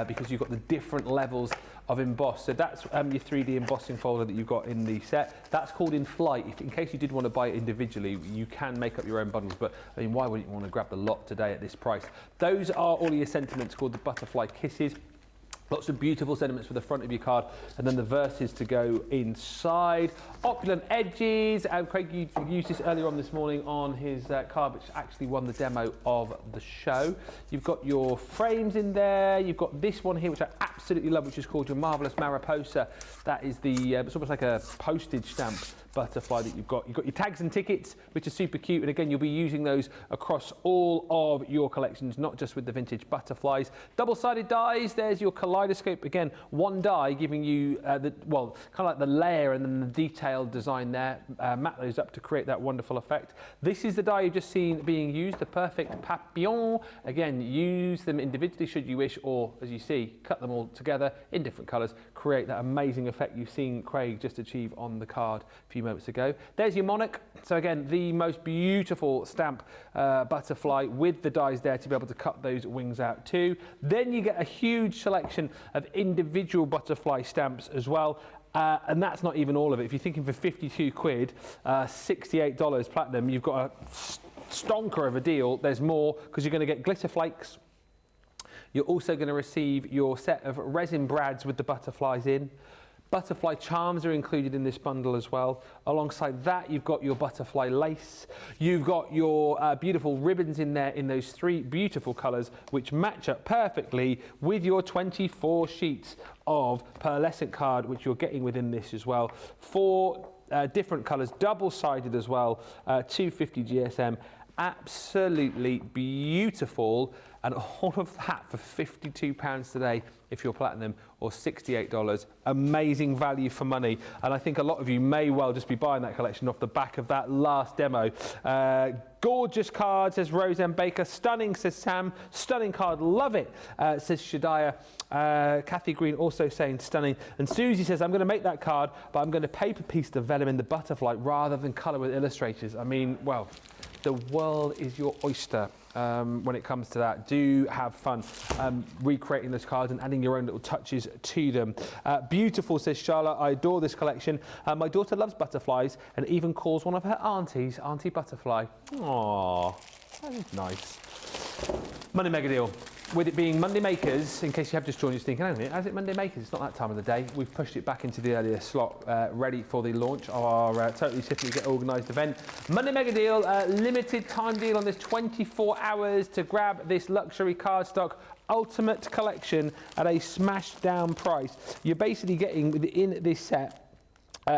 because you've got the different levels of emboss. So that's your 3D embossing folder that you've got in the set. That's called In Flight. In case you did want to buy it individually, you can make up your own bundles, but I mean, why wouldn't you want to grab the lot today at this price? Those are all your sentiments called the Butterfly Kisses. Lots of beautiful sentiments for the front of your card, and then the verses to go inside. Opulent edges. Craig, you used this earlier on this morning on his card, which actually won the demo of the show. You've got your frames in there. You've got this one here, which I absolutely love, which is called your Marvelous Mariposa. That is the, it's almost like a postage stamp butterfly that you've got. You've got your tags and tickets, which are super cute, and again, you'll be using those across all of your collections, not just with the vintage butterflies. Double-sided dies, there's your kaleidoscope. Again, one die giving you kind of like the layer and then the detailed design there. Map those up to create that wonderful effect. This is the die you've just seen being used, the Perfect Papillon. Again, use them individually should you wish, or as you see, cut them all together in different colors, create that amazing effect you've seen Craig just achieve on the card a few moments ago. There's your Monarch. So again, the most beautiful stamp butterfly with the dies there to be able to cut those wings out too. Then you get a huge selection of individual butterfly stamps as well. And that's not even all of it. If you're thinking for 52 quid, $68 platinum, you've got a stonker of a deal. There's more because you're going to get glitter flakes. You're also going to receive your set of resin brads with the butterflies in. Butterfly charms are included in this bundle as well. Alongside that, you've got your butterfly lace. You've got your beautiful ribbons in there in those three beautiful colours, which match up perfectly with your 24 sheets of pearlescent card, which you're getting within this as well. Four different colours, double-sided as well, 250 GSM. Absolutely beautiful. And all of that for £52 today if you're platinum, or $68. Amazing value for money. And I think a lot of you may well just be buying that collection off the back of that last demo. Gorgeous card, says Roseanne Baker. Stunning, says Sam. Stunning card, love it, says Shadiah. Kathy Green also saying stunning. And Susie says, I'm going to make that card, but I'm going to paper piece the vellum in the butterfly rather than colour with illustrators. I mean, well, the world is your oyster. When it comes to that, do have fun recreating those cards and adding your own little touches to them. Beautiful, says Charlotte. I adore this collection. My daughter loves butterflies and even calls one of her aunties Auntie Butterfly. Aww, that is nice. Money mega deal. With it being Monday Makers, in case you have just joined us thinking, hang on a minute, how's it Monday Makers? It's not that time of the day. We've pushed it back into the earlier slot, ready for the launch of our Totally Tiffany Get Organised event. Monday Mega Deal, limited time deal on this 24 hours to grab this luxury cardstock ultimate collection at a smashed down price. You're basically getting within this set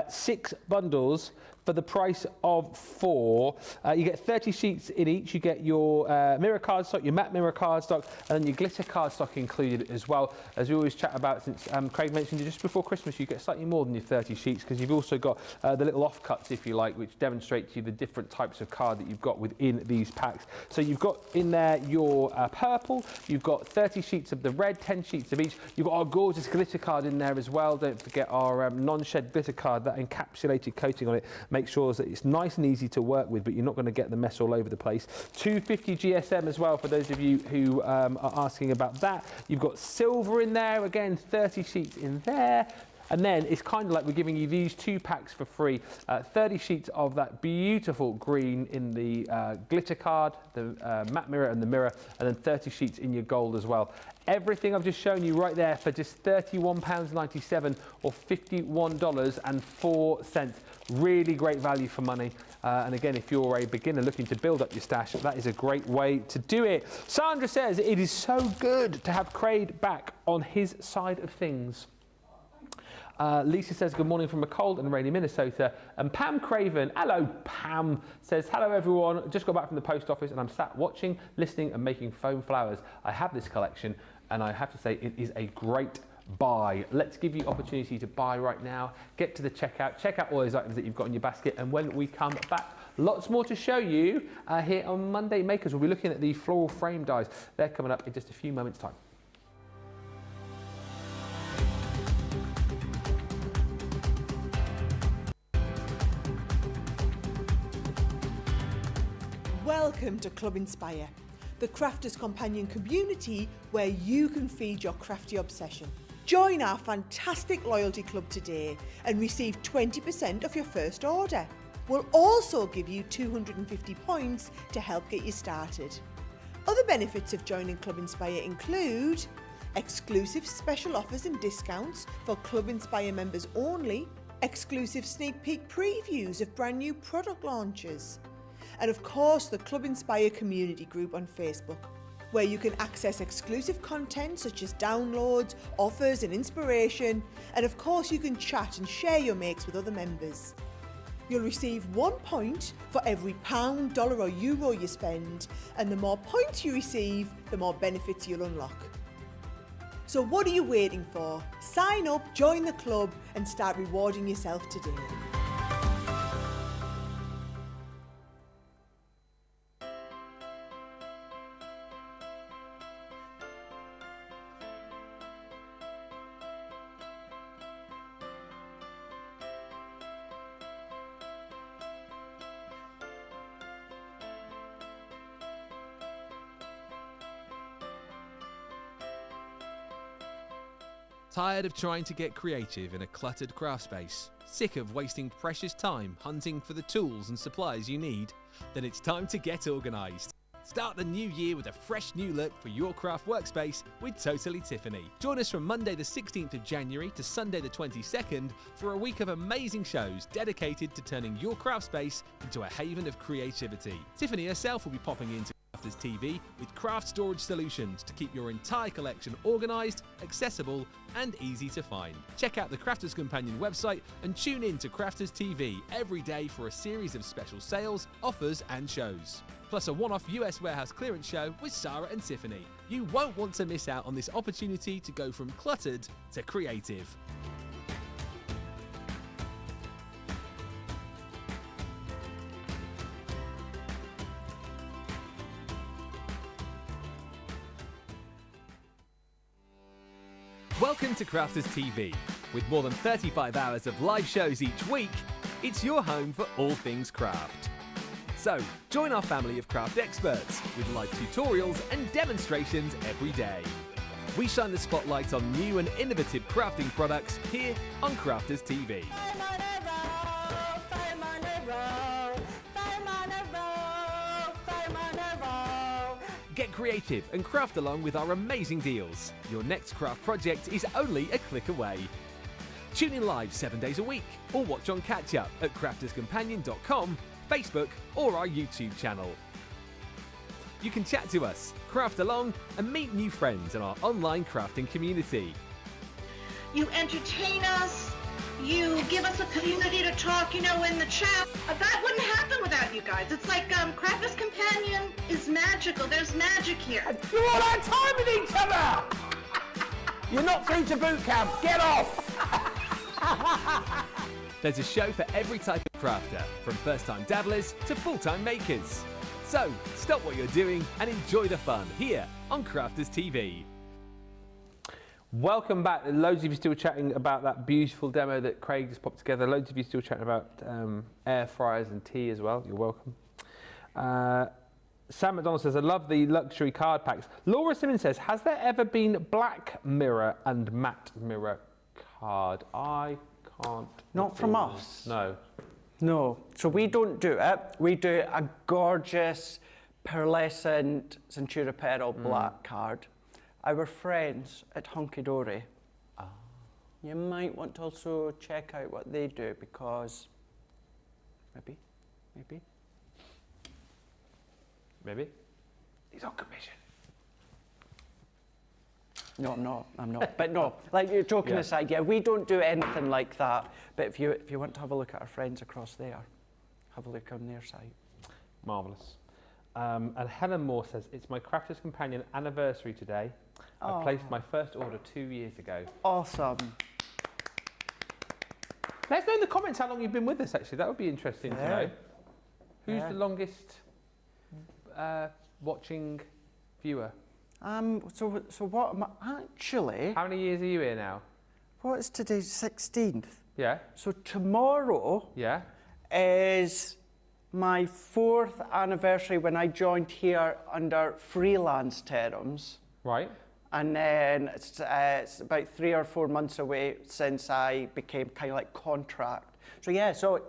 6 bundles for the price of 4. You get 30 sheets in each. You get your mirror cardstock, your matte mirror cardstock, and then your glitter cardstock included as well. As we always chat about, since Craig mentioned it just before Christmas, you get slightly more than your 30 sheets because you've also got the little offcuts, if you like, which demonstrate to you the different types of card that you've got within these packs. So you've got in there your purple, you've got 30 sheets of the red, 10 sheets of each. You've got our gorgeous glitter card in there as well. Don't forget our non-shed glitter card, that encapsulated coating on it. Make sure that it's nice and easy to work with, but you're not going to get the mess all over the place. 250 GSM as well for those of you who are asking about that. You've got silver in there, again 30 sheets in there. And then it's kind of like we're giving you these 2 packs for free. 30 sheets of that beautiful green in the glitter card, the matte mirror and the mirror, and then 30 sheets in your gold as well. Everything I've just shown you right there for just £31.97 or $51.04. Really great value for money. And again, if you're a beginner looking to build up your stash, that is a great way to do it. Sandra says, it is so good to have Craig back on his side of things. Lisa says, good morning from a cold and rainy Minnesota. And Pam Craven, hello Pam, says, hello everyone. Just got back from the post office and I'm sat watching, listening and making foam flowers. I have this collection and I have to say it is a great buy. Let's give you opportunity to buy right now. Get to the checkout, check out all those items that you've got in your basket, and when we come back, lots more to show you here on Monday Makers. We'll be looking at the floral frame dies. They're coming up in just a few moments' time. Welcome to Club Inspire, the crafters companion community where you can feed your crafty obsession. Join our fantastic loyalty club today and receive 20% off your first order. We'll also give you 250 points to help get you started. Other benefits of joining Club Inspire include exclusive special offers and discounts for Club Inspire members only, exclusive sneak peek previews of brand new product launches, and of course the Club Inspire community group on Facebook, where you can access exclusive content such as downloads, offers and inspiration, and of course you can chat and share your makes with other members. You'll receive 1 point for every pound, dollar or euro you spend, and the more points you receive, the more benefits you'll unlock. So what are you waiting for? Sign up, join the club and start rewarding yourself today. Tired of trying to get creative in a cluttered craft space? Sick of wasting precious time hunting for the tools and supplies you need? Then it's time to get organised. Start the new year with a fresh new look for your craft workspace with Totally Tiffany. Join us from Monday the 16th of January to Sunday the 22nd for a week of amazing shows dedicated to turning your craft space into a haven of creativity. Tiffany herself will be popping into Crafters TV with craft storage solutions to keep your entire collection organised, accessible and easy to find. Check out the Crafters Companion website and tune in to Crafters TV every day for a series of special sales, offers and shows. Plus a one-off US warehouse clearance show with Sara and Tiffany. You won't want to miss out on this opportunity to go from cluttered to creative. Welcome to Crafters TV. With more than 35 hours of live shows each week, it's your home for all things craft. So, join our family of craft experts with live tutorials and demonstrations every day. We shine the spotlight on new and innovative crafting products here on Crafters TV. Get creative and craft along with our amazing deals. Your next craft project is only a click away. Tune in live 7 days a week or watch on catch up at crafterscompanion.com, Facebook or our YouTube channel. You can chat to us, craft along and meet new friends in our online crafting community. You entertain us, you give us a community to talk, you know, in the chat. That wouldn't happen without you guys. It's like Crafters Companion is magical. There's magic here. You're all out of time with each other! You're not through to boot camp. Get off! There's a show for every type of crafter, from first-time dabblers to full-time makers. So, stop what you're doing and enjoy the fun here on Crafters TV. Welcome back. Loads of you still chatting about that beautiful demo that Craig just popped together. Loads of you still chatting about air fryers and tea as well. You're welcome. Sam McDonald says, I love the luxury card packs. Laura Simmons says, has there ever been black mirror and matte mirror card? I can't. Not from us. No. No. So we don't do it. We do a gorgeous pearlescent Centura Pearl black card. Our friends at Hunky Dory, you might want to also check out what they do, because maybe. He's on commission. No, I'm not. But no, like, you're joking aside, yeah, we don't do anything like that. But if you want to have a look at our friends across there, have a look on their site. Marvellous. And Helen Moore says, it's my Crafters Companion anniversary today. I placed my first order 2 years ago. Awesome. Let us know in the comments how long you've been with us, actually. That would be interesting to know. Who's the longest watching viewer? So what am I actually? How many years are you here now? What is today? 16th. Yeah. So tomorrow is my 4th anniversary when I joined here under freelance terms. Right. And then it's about 3 or 4 months away since I became kind of like contract. So yeah, so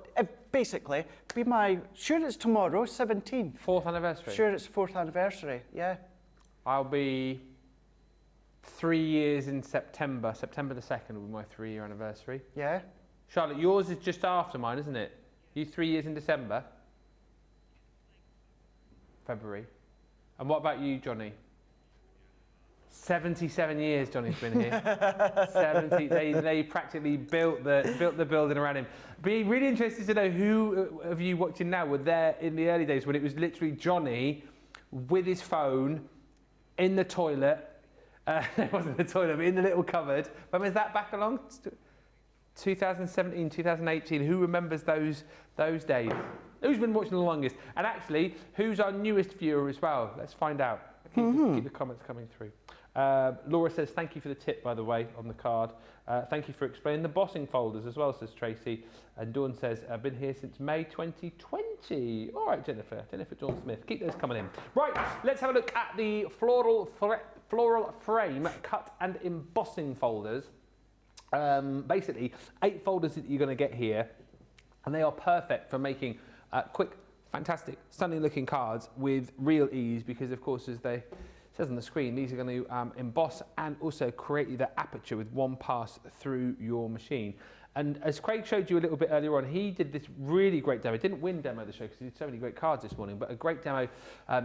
basically, be my, sure it's tomorrow, 17th. 4th anniversary? Sure it's 4th anniversary, yeah. I'll be 3 years in September. September the 2nd will be my 3-year anniversary. Yeah. Charlotte, yours is just after mine, isn't it? You 3 years in December? February. And what about you, Johnny? 77 years Johnny's been here. 70. They practically built the building around him. Be really interested to know who of you watching now were there in the early days when it was literally Johnny with his phone in the toilet. It wasn't the toilet, but in the little cupboard. When was that back along? 2017, 2018. Who remembers those days? Who's been watching the longest? And actually, who's our newest viewer as well? Let's find out. Keep the comments coming through. Laura says, thank you for the tip, by the way, on the card. Thank you for explaining the embossing folders as well, says Tracy. And Dawn says, I've been here since May 2020. All right, Jennifer Dawn Smith. Keep those coming in. Right, let's have a look at the floral frame cut and embossing folders. Basically, 8 folders that you're going to get here. And they are perfect for making quick, fantastic, stunning looking cards with real ease, because of course, as they says on the screen, these are going to emboss and also create you the aperture with one pass through your machine. And as Craig showed you a little bit earlier on, he did this really great demo. Didn't win demo of the show because he did so many great cards this morning, but a great demo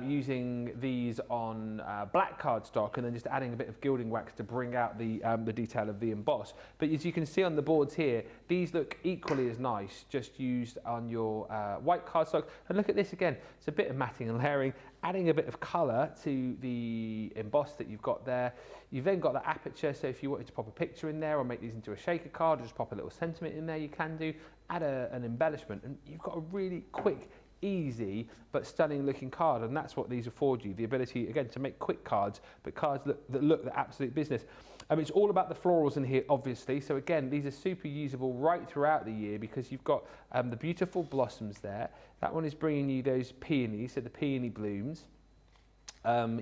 using these on black cardstock and then just adding a bit of gilding wax to bring out the detail of the emboss. But as you can see on the boards here, these look equally as nice, just used on your white cardstock. And look at this again. It's a bit of matting and layering, adding a bit of colour to the emboss that you've got there. You've then got the aperture, so if you wanted to pop a picture in there or make these into a shaker card or just pop a little sentiment in there, you can do. Add an embellishment and you've got a really quick, easy but stunning looking card, and that's what these afford you, the ability again to make quick cards, but cards that look the absolute business. It's all about the florals in here, obviously, so again these are super usable right throughout the year because you've got the beautiful blossoms there. That one is bringing you those peonies, so the peony blooms.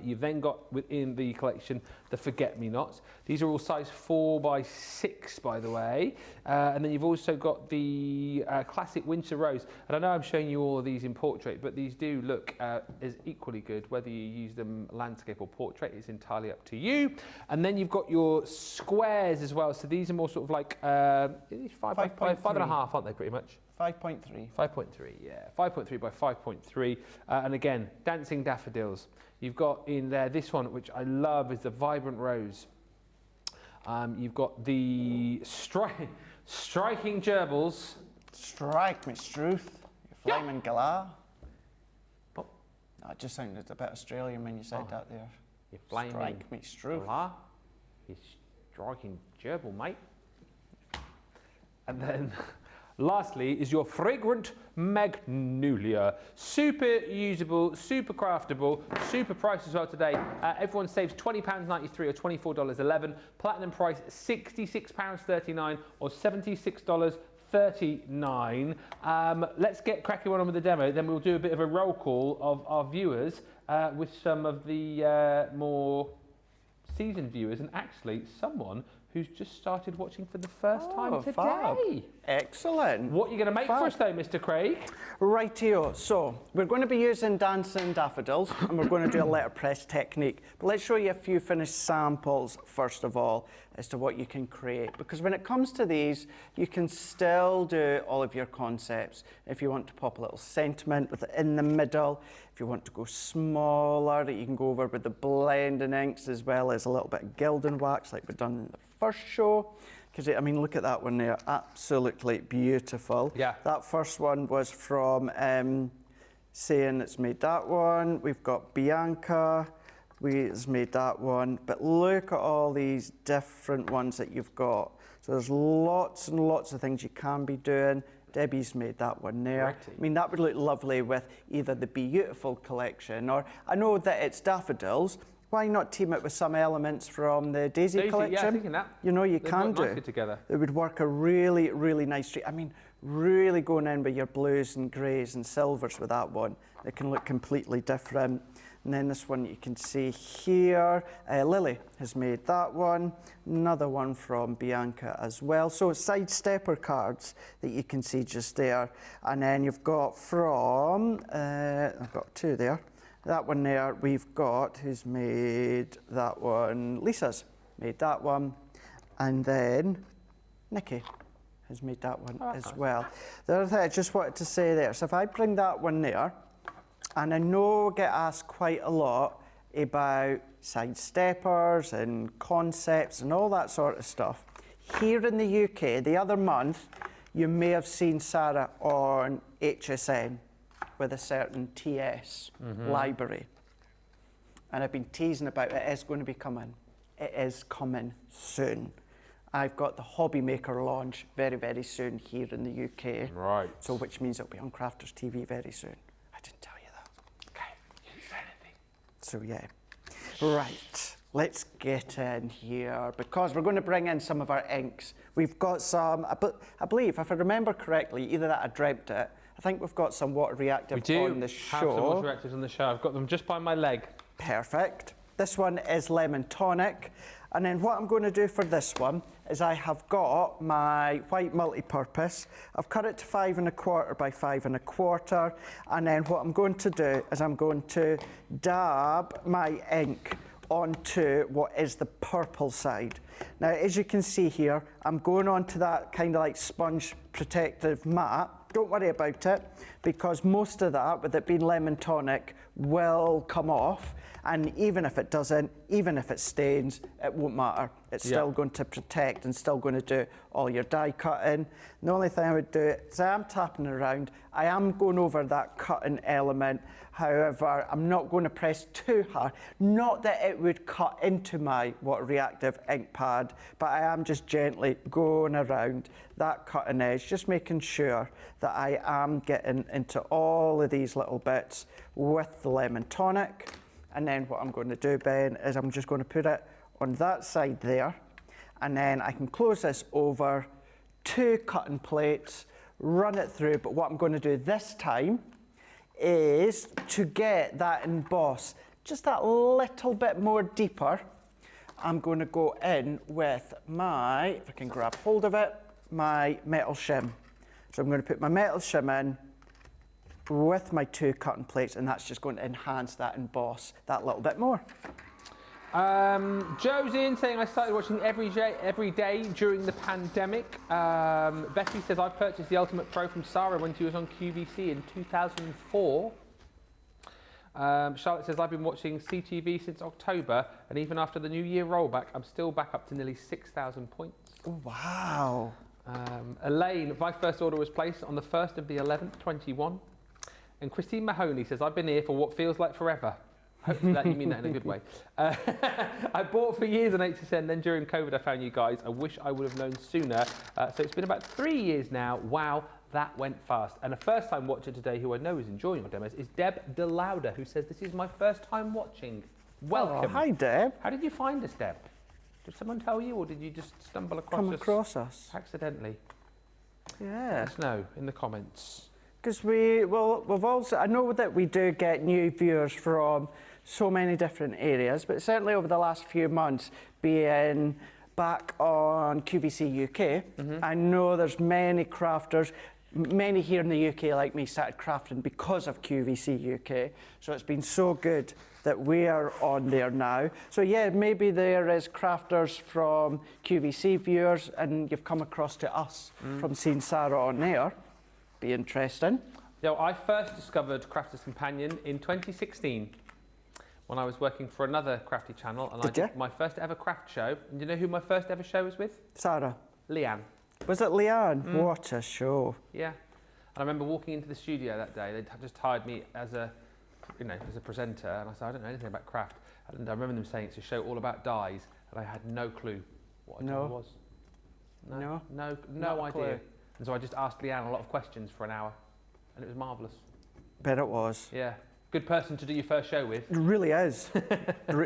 You've then got within the collection the forget-me-nots. These are all size 4x6, by the way. And then you've also got the classic winter rose. And I know I'm showing you all of these in portrait, but these do look as equally good, whether you use them landscape or portrait, it's entirely up to you. And then you've got your squares as well. So these are more sort of like 5.5, aren't they, pretty much? 5.3. 5.3, yeah. 5.3 by 5.3. And again, dancing daffodils. You've got in there this one, which I love, is the vibrant rose. You've got the Striking gerbils. Strike me, Struth. You flaming galah. Oh. No, it just sounded a bit Australian when you said that there. You flaming Strike me, Struth. galah. You striking gerbil, mate. And then lastly is your fragrant magnolia. Super usable, super craftable, super priced as well today. Everyone saves £20.93 or $24.11. Platinum price £66.39 or $76.39. Let's get cracking on with the demo, then we'll do a bit of a roll call of our viewers with some of the more seasoned viewers, and actually someone who's just started watching for the first time today. Fab. Excellent. What are you going to make for us though, Mr. Craig? Rightio. So we're going to be using dancing daffodils and we're going to do a letterpress technique. But let's show you a few finished samples first of all as to what you can create. Because when it comes to these, you can still do all of your concepts. If you want to pop a little sentiment with it in the middle, if you want to go smaller, you can go over with the blending inks as well as a little bit of gilding wax like we've done in the first show. Because, I mean, look at that one there, absolutely beautiful. Yeah. That first one was from saying it's made that one. We've got Bianca, has made that one. But look at all these different ones that you've got. So there's lots and lots of things you can be doing. Debbie's made that one there. Righty. I mean, that would look lovely with either the Beautiful collection or, I know that it's daffodils, why not team it with some elements from the Daisy collection? Yeah, thinking that. You know, you They'd can work do. nicely together. It would work a really, really nice treat. I mean, really going in with your blues and greys and silvers with that one. It can look completely different. And then this one you can see here, Lily has made that one. Another one from Bianca as well. So side stepper cards that you can see just there. And then you've got from, I've got two there. That one there, we've got, who's made that one? Lisa's made that one. And then Nikki has made that one as well. The other thing I just wanted to say there, so if I bring that one there, and I know I get asked quite a lot about side steppers and concepts and all that sort of stuff. Here in the UK, the other month, you may have seen Sara on HSN with a certain TS library. And I've been teasing about it is going to be coming. It is coming soon. I've got the Hobby Maker launch very, very soon here in the UK. Right. So which means it'll be on Crafters TV very soon. I didn't tell you that. Okay, you didn't say anything. So yeah. Right, let's get in here because we're going to bring in some of our inks. We've got some, I believe, if I remember correctly, either that I dreamt it, I think we've got some water reactive on the show. We do have some water reactives on the show. I've got them just by my leg. Perfect. This one is lemon tonic. And then what I'm going to do for this one is I have got my white multi-purpose. I've cut it to 5 1/4 by 5 1/4. And then what I'm going to do is I'm going to dab my ink onto what is the purple side. Now, as you can see here, I'm going onto that kind of like sponge protective mat. Don't worry about it, because most of that, with it being lemon tonic, will come off. And even if it doesn't, even if it stains, it won't matter. It's still going to protect and still going to do all your die cutting. The only thing I would do is I am tapping around. I am going over that cutting element. However, I'm not going to press too hard. Not that it would cut into my water reactive ink pad, but I am just gently going around that cutting edge, just making sure that I am getting into all of these little bits with the lemon tonic. And then what I'm going to do, Ben, is I'm just going to put it on that side there. And then I can close this over 2 cutting plates, run it through. But what I'm going to do this time is to get that emboss just that little bit more deeper. I'm going to go in with my, if I can grab hold of it, my metal shim. So I'm going to put my metal shim in with my 2 cutting plates, and that's just going to enhance that emboss that little bit more. Joe's in saying I started watching every day during the pandemic. Becky says I purchased the Ultimate Pro from Sara when she was on QVC in 2004. Charlotte says I've been watching CTV since October, and even after the New Year rollback, I'm still back up to nearly 6,000 points. Wow. Elaine, my first order was placed on the 1st of the 11th, 21. And Christine Mahoney says, I've been here for what feels like forever. Hopefully that you mean that in a good way. I bought for years on HSN, then during COVID I found you guys. I wish I would have known sooner. So it's been about 3 years now. Wow, that went fast. And a first time watcher today who I know is enjoying your demos is Deb DeLauder, who says, this is my first time watching. Welcome. Oh, hi, Deb. How did you find us, Deb? Did someone tell you, or did you just stumble across us accidentally? Yeah. Let us know in the comments. Because we've also, I know that we do get new viewers from so many different areas, but certainly over the last few months, being back on QVC UK, I know there's many crafters, many here in the UK like me started crafting because of QVC UK. So it's been so good that we are on there now. So yeah, maybe there is crafters from QVC viewers and you've come across to us from seeing Sara on there. Be interesting. Yeah, I first discovered Crafter's Companion in 2016 when I was working for another crafty channel, and I did my first ever craft show. And do you know who my first ever show was with? Sara. Leanne. Was it Leanne? What a show. Yeah. And I remember walking into the studio that day. They just hired me as a, as a presenter, and I said, I don't know anything about craft. And I remember them saying it's a show all about dyes, and I had no clue what a dye was. No idea. Clue. And so I just asked Leanne a lot of questions for an hour, and it was marvellous. Bet it was. Yeah. Good person to do your first show with. It really is.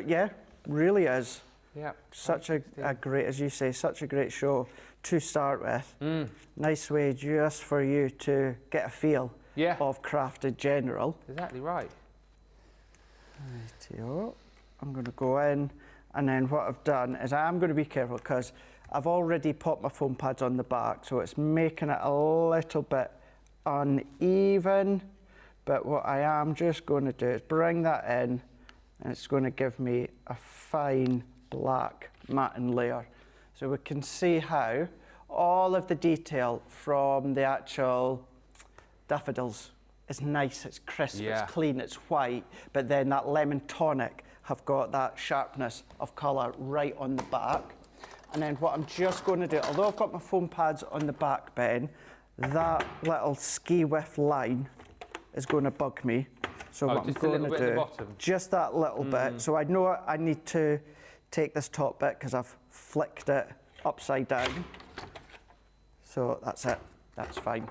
Yeah, really is. Yeah. Such a great, as you say, such a great show to start with. Nice way just for you to get a feel of craft in general. Exactly right. Rightio. I'm going to go in, and then what I've done is I'm going to be careful because I've already popped my foam pads on the back, so it's making it a little bit uneven. But what I am just going to do is bring that in, and it's going to give me a fine black matting layer. So we can see how all of the detail from the actual daffodils is nice, it's crisp, it's clean, it's white, but then that lemon tonic have got that sharpness of colour right on the back. And then what I'm just going to do, although I've got my foam pads on the back, Ben, that little ski whiff line is going to bug me. So what I'm going to do, just that little bit. So I know I need to take this top bit because I've flicked it upside down. So that's it, that's fine.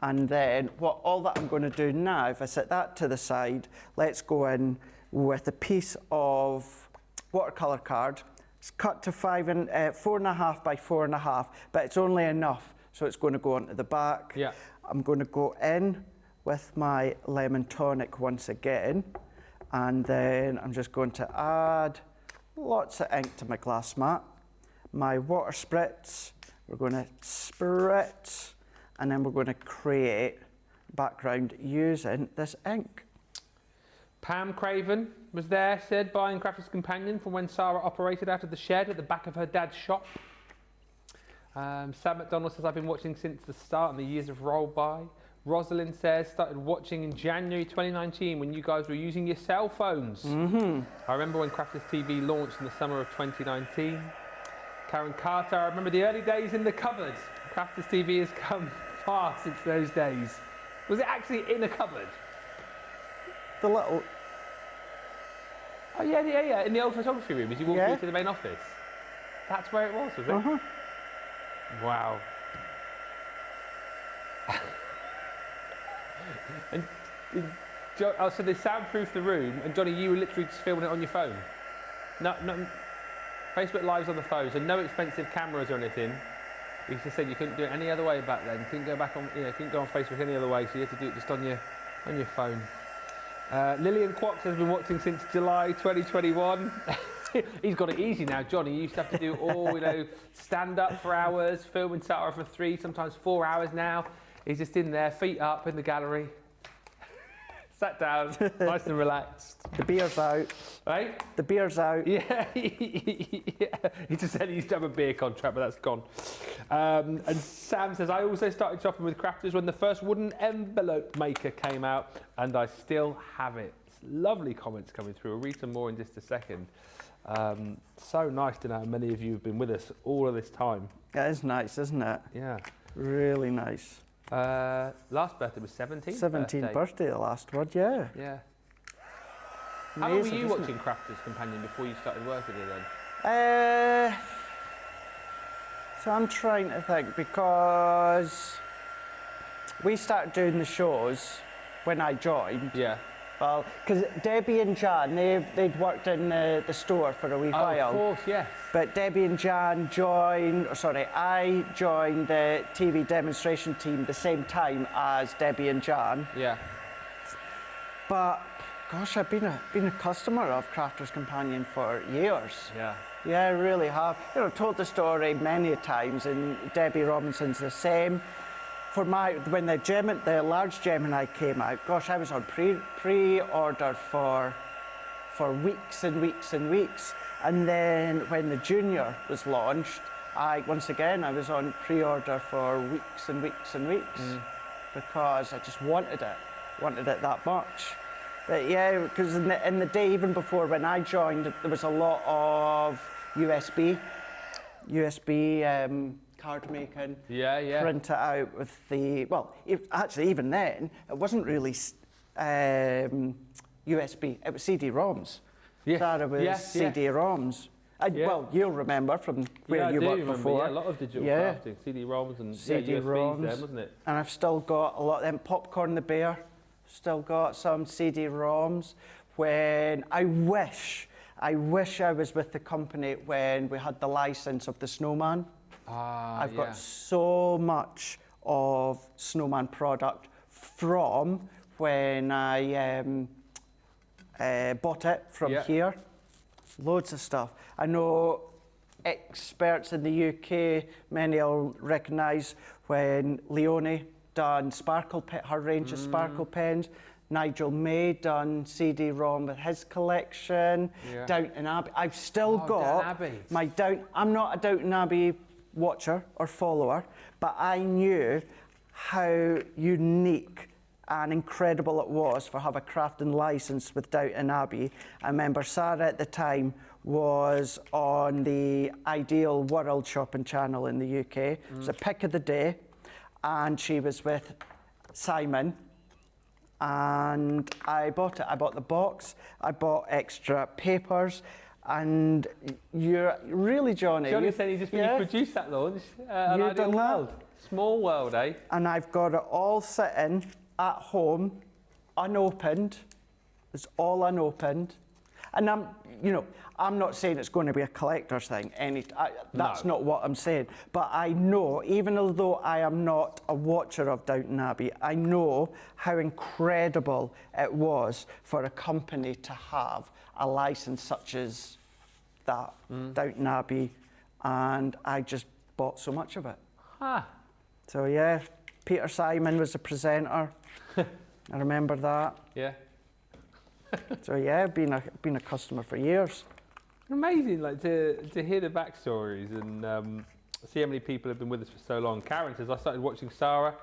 And then all that I'm going to do now, if I set that to the side, let's go in with a piece of watercolour card. It's cut to 4.5 by 4.5, but it's only enough, so it's going to go onto the back. Yeah. I'm going to go in with my lemon tonic once again, and then I'm just going to add lots of ink to my glass mat. My water spritz, we're going to spritz, and then we're going to create background using this ink. Pam Craven was there, said, buying Crafter's Companion from when Sara operated out of the shed at the back of her dad's shop. Sam McDonald says, I've been watching since the start and the years have rolled by. Rosalind says, started watching in January 2019 when you guys were using your cell phones. I remember when Crafters TV launched in the summer of 2019. Karen Carter, I remember the early days in the cupboard. Crafters TV has come far since those days. Was it actually in a cupboard? The little... Oh yeah, in the old photography room as you walk through to the main office. That's where it was it? Wow. And so they soundproofed the room, and Johnny, you were literally just filming it on your phone. No, Facebook Live's on the phone, so no expensive cameras or anything. You just said you couldn't do it any other way back then. You couldn't go back on, couldn't go on Facebook any other way, so you had to do it just on your phone. Lillian Quox has been watching since July 2021. He's got it easy now, Johnny. You used to have to do all, stand up for hours, filming Sara for 3, sometimes 4 hours now. He's just in there, feet up in the gallery. sat down, nice and relaxed. The beer's out. Right? The beer's out. Yeah, yeah. He just said he used to have a beer contract, but that's gone. And Sam says, I also started shopping with crafters when the first wooden envelope maker came out, and I still have it. Lovely comments coming through. I'll read some more in just a second. So nice to know how many of you have been with us all of this time. It is nice, isn't it? Yeah. Really nice. Last birthday was 17th 17th birthday, the last one, yeah. Yeah. How long were Amazing, you isn't watching Crafters Companion before you started working here then? So I'm trying to think, because we started doing the shows when I joined. Yeah. Well, because Debbie and Jan, they'd worked in the store for a wee while. Of course, yes. But Debbie and Jan I joined the TV demonstration team the same time as Debbie and Jan. Yeah. But gosh, I've been a customer of Crafters Companion for years. Yeah. Yeah, I really have. You know, I've told the story many times, and Debbie Robinson's the same. For when the large Gemini came out, gosh, I was on pre-order for weeks and weeks and weeks. And then when the Junior was launched, I was on pre-order for weeks and weeks and weeks because I just wanted it that much. But yeah, because in the day, even before when I joined, there was a lot of USB card making. Yeah, yeah. Print it out with the, actually even then, it wasn't really USB, it was CD-ROMs. Yes. Sara was CD-ROMs. Yeah. Well, you'll remember from where you worked before. Yeah, a lot of digital crafting, CD-ROMs and USBs then, wasn't it? And I've still got a lot of them. Popcorn the Bear, still got some CD-ROMs. When I wish I was with the company when we had the license of the Snowman. I've got so much of Snowman product from when I bought it from here. Loads of stuff. I know experts in the UK, many will recognise when Leonie done her range of sparkle pens. Nigel May done CD-ROM with his collection. Yeah. Downton Abbey. I've still got my I'm not a Downton Abbey watcher or follower, but I knew how unique and incredible it was for have a crafting license with Downton Abbey. I remember Sara at the time was on the Ideal World shopping channel in the UK. It was a pick of the day, and she was with Simon, and I bought it. I bought the box, I bought extra papers, and you're really, Johnny. Johnny said he just really produced that launch. An Ideal World. Small world, eh? And I've got it all sitting at home, unopened. It's all unopened. And I'm not saying it's going to be a collector's thing. That's not what I'm saying. But I know, even although I am not a watcher of Downton Abbey, I know how incredible it was for a company to have a license such as that, Downton Abbey, and I just bought so much of it. So yeah, Peter Simon was the presenter. I remember that. Yeah. So yeah, been a customer for years. Amazing, like to hear the backstories and see how many people have been with us for so long. Karen says, I started watching Sara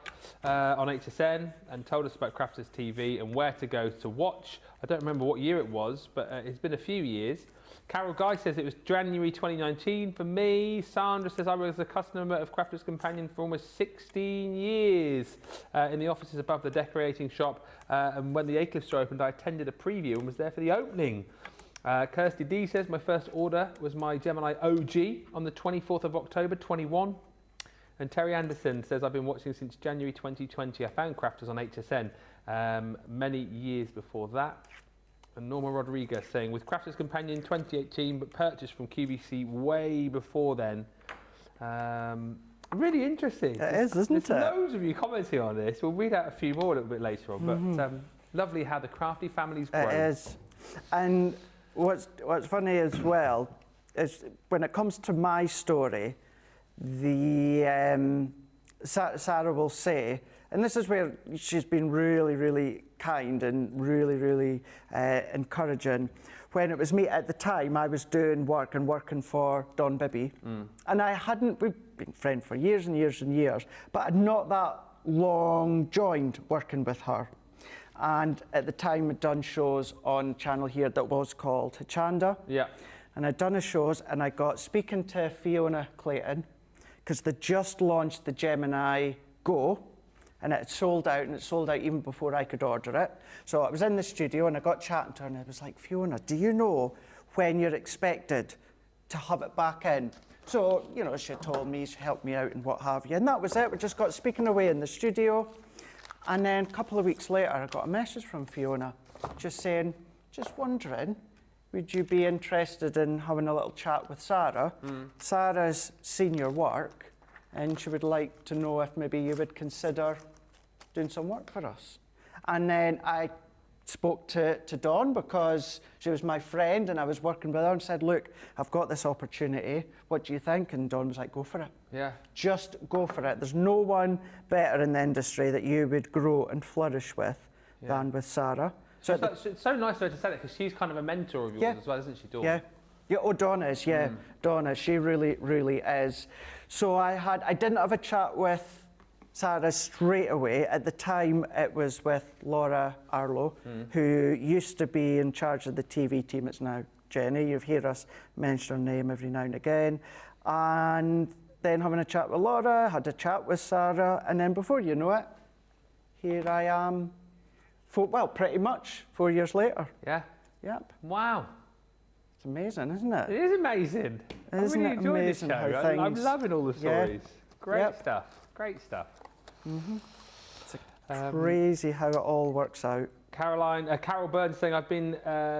on HSN and told us about Crafters TV and where to go to watch. I don't remember what year it was, but it's been a few years. Carol Guy says it was January 2019 for me. Sandra says I was a customer of Crafters Companion for almost 16 years in the offices above the decorating shop. And when the Aycliffe store opened, I attended a preview and was there for the opening. Kirsty D says my first order was my Gemini OG on the 24th of October 21. And Terry Anderson says I've been watching since January 2020. I found Crafters on HSN many years before that. And Norma Rodriguez saying with Crafters Companion 2018 but purchased from QVC way before then. Really interesting. It is, isn't it? There's loads of you commenting on this. We'll read out a few more a little bit later on, but lovely how the crafty families grow. It is. And what's funny as well is when it comes to my story, the Sara will say, and this is where she's been really, really kind and really, really encouraging. When it was me at the time, I was doing work and working for Dawn Bibby. And we've been friends for years and years and years, but I'd not that long joined working with her. And at the time, I'd done shows on channel here that was called Hachanda. Yeah. And I'd done a shows, and I got speaking to Fiona Clayton, because they just launched the Gemini Go, and it had sold out, and it sold out even before I could order it. So I was in the studio, and I got chatting to her, and I was like, Fiona, do you know when you're expected to have it back in? So, you know, she told me, she helped me out and what have you. And that was it. We just got speaking away in the studio. And then a couple of weeks later, I got a message from Fiona just saying, just wondering, would you be interested in having a little chat with Sara? Sara's seen your work, and she would like to know if maybe you would consider doing some work for us. And then I spoke to Dawn, because she was my friend and I was working with her, and said, look, I've got this opportunity. What do you think? And Dawn was like, go for it. Yeah. Just go for it. There's no one better in the industry that you would grow and flourish with than with Sara. So it's so nice of her to say that, because she's kind of a mentor of yours as well, isn't she, Dawn? Yeah. Yeah, oh, Dawn is, yeah. Dawn is, she really, really is. So I didn't have a chat with Sara straight away. At the time, it was with Laura Arlo, who used to be in charge of the TV team. It's now Jenny. You've heard us mention her name every now and again. And then having a chat with Laura, had a chat with Sara, and then before you know it, here I am, pretty much 4 years later. Yeah. Yep. Wow. It's amazing, isn't it? It is amazing. Isn't I really it enjoyed this amazing show. how I'm things- loving all the stories. Great Yep. stuff. Great stuff. It's crazy how it all works out. Carol Burns saying, I've been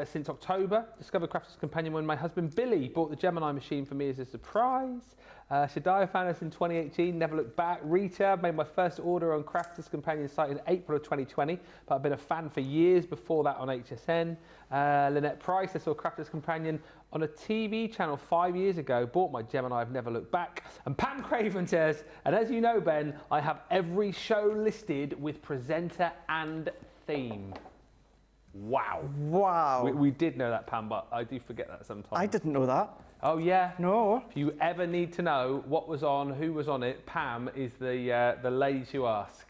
since October, discovered Crafter's Companion when my husband Billy bought the Gemini machine for me as a surprise. Shadiah found us in 2018, never looked back. Rita made my first order on Crafter's Companion site in April of 2020, but I've been a fan for years before that on HSN. Lynette Price, I saw Crafter's Companion on a TV channel 5 years ago, bought my Gemini, I've never looked back. And Pam Craven says, and as you know, Ben, I have every show listed with presenter and theme. Wow. Wow. We did know that, Pam, but I do forget that sometimes. I didn't know that. Oh, yeah? No. If you ever need to know what was on, who was on it, Pam is the lady to ask.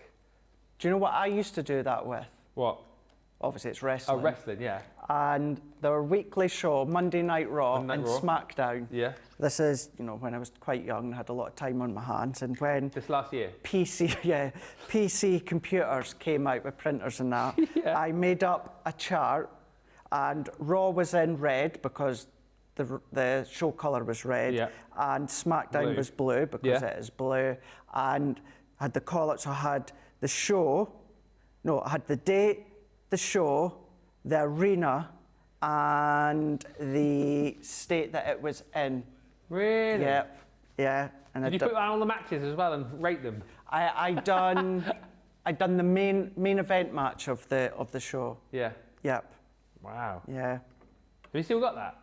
Do you know what I used to do that with? What? Obviously, it's wrestling. Oh, wrestling, yeah. And their weekly show, Monday Night Raw Monday Night and Raw. SmackDown. Yeah. This is, you know, when I was quite young and had a lot of time on my hands, and when Just last year? PC computers came out with printers and that, Yeah. I made up a chart, and Raw was in red because the show colour was red, Yeah. and SmackDown Blue. was blue because Yeah. it is blue, and I had the call-outs. So I had the show, I had the date, the show, the arena, and the state that it was in. Really? Yep. Yeah. And Did you put that on the matches as well and rate them? I'd done the main event match of the show. Yeah. Yep. Wow. Yeah. Have you still got that?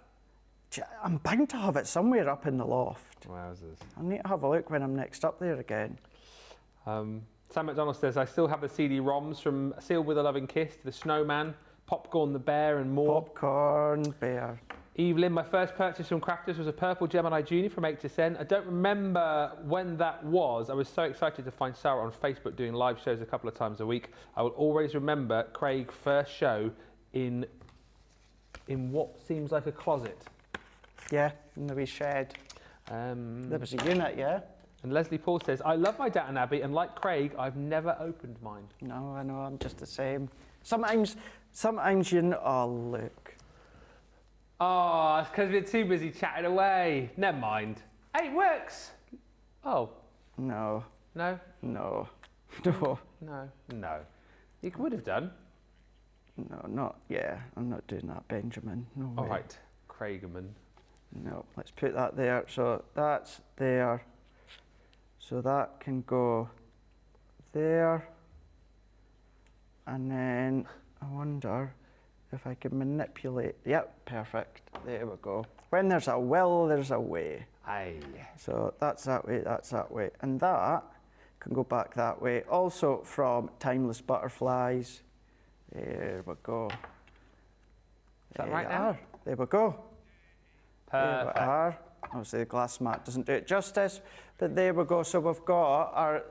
I'm bound to have it somewhere up in the loft. Wowzers. I need to have a look when I'm next up there again. Sam McDonald says, I still have the CD-ROMs from Sealed with a Loving Kiss to The Snowman, Popcorn the Bear and more. Popcorn Bear. Evelyn, my first purchase from Crafters was a purple Gemini Junior from HSN. I don't remember when that was. I was so excited to find Sara on Facebook doing live shows a couple of times a week. I will always remember Craig's first show in what seems like a closet. Yeah, in the wee shed. There was a unit, yeah? And Leslie Paul says, I love my Downton Abbey, and like Craig, I've never opened mine. No, I know, I'm just the same. Sometimes you know, oh, look. Oh, it's because we're too busy chatting away. Never mind. Hey, it works. Oh. No. No? No. No. No. No. You would have done. No, not, yeah, I'm not doing that, Benjamin. No way. All right, Craigman. No, let's put that there. So that's there. So that can go there. And then I wonder if I can manipulate. Yep, perfect. There we go. When there's a will, there's a way. Aye. So that's that way, that's that way. And that can go back that way. Also from Timeless Butterflies. There we go. Is that right now? There we go. Perfect. There we are. Obviously the glass mat doesn't do it justice, but there we go. So we've got our,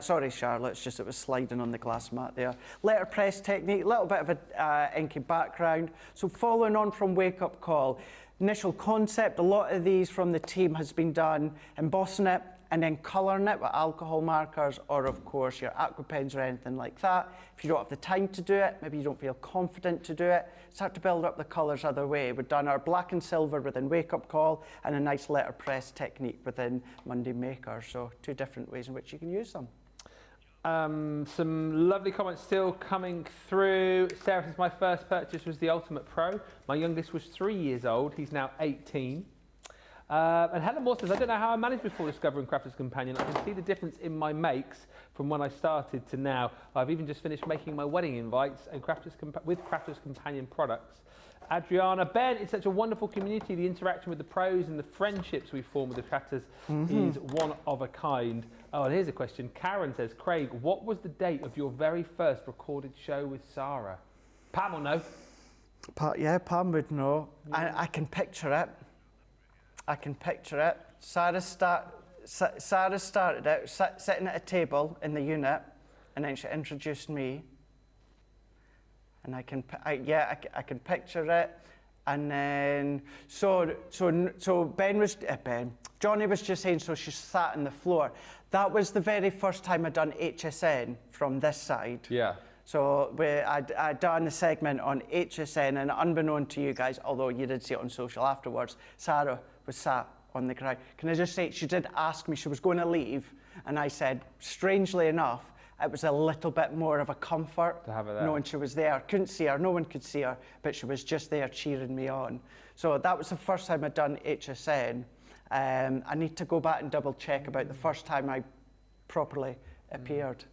sorry Charlotte, it's just it was sliding on the glass mat there. Letterpress technique, a little bit of a inky background. So following on from Wake Up Call, initial concept, a lot of these from the team has been done embossing it and then colouring it with alcohol markers or of course your aqua pens or anything like that. If you don't have the time to do it, maybe you don't feel confident to do it, start to build up the colours other way. We've done our black and silver within Wake Up Call and a nice letterpress technique within Monday Maker. So 2 different ways in which you can use them. Some lovely comments still coming through. Sarah says, my first purchase was the Ultimate Pro. My youngest was 3 years old. He's now 18. And Helen Moore says, I don't know how I managed before discovering Crafters Companion. I can see the difference in my makes from when I started to now. I've even just finished making my wedding invites and with Crafters Companion products. Adriana, Ben, it's such a wonderful community. The interaction with the pros and the friendships we form with the Crafters is one of a kind. Oh, and here's a question. Karen says, Craig, what was the date of your very first recorded show with Sara? Pam will know. Yeah, Pam would know. I can picture it. I can picture it. Sarah started out sitting at a table in the unit, and then she introduced me. And I can picture it. And then so Johnny was just saying, so she sat on the floor. That was the very first time I'd done HSN from this side. Yeah. So I'd done a segment on HSN, and unbeknown to you guys, although you did see it on social afterwards, Sarah was sat on the ground. Can I just say, she did ask me, she was going to leave, and I said, strangely enough, it was a little bit more of a comfort to have her there. Knowing she was there. Couldn't see her, no one could see her, but she was just there cheering me on. So that was the first time I'd done HSN. I need to go back and double check about the first time I properly appeared.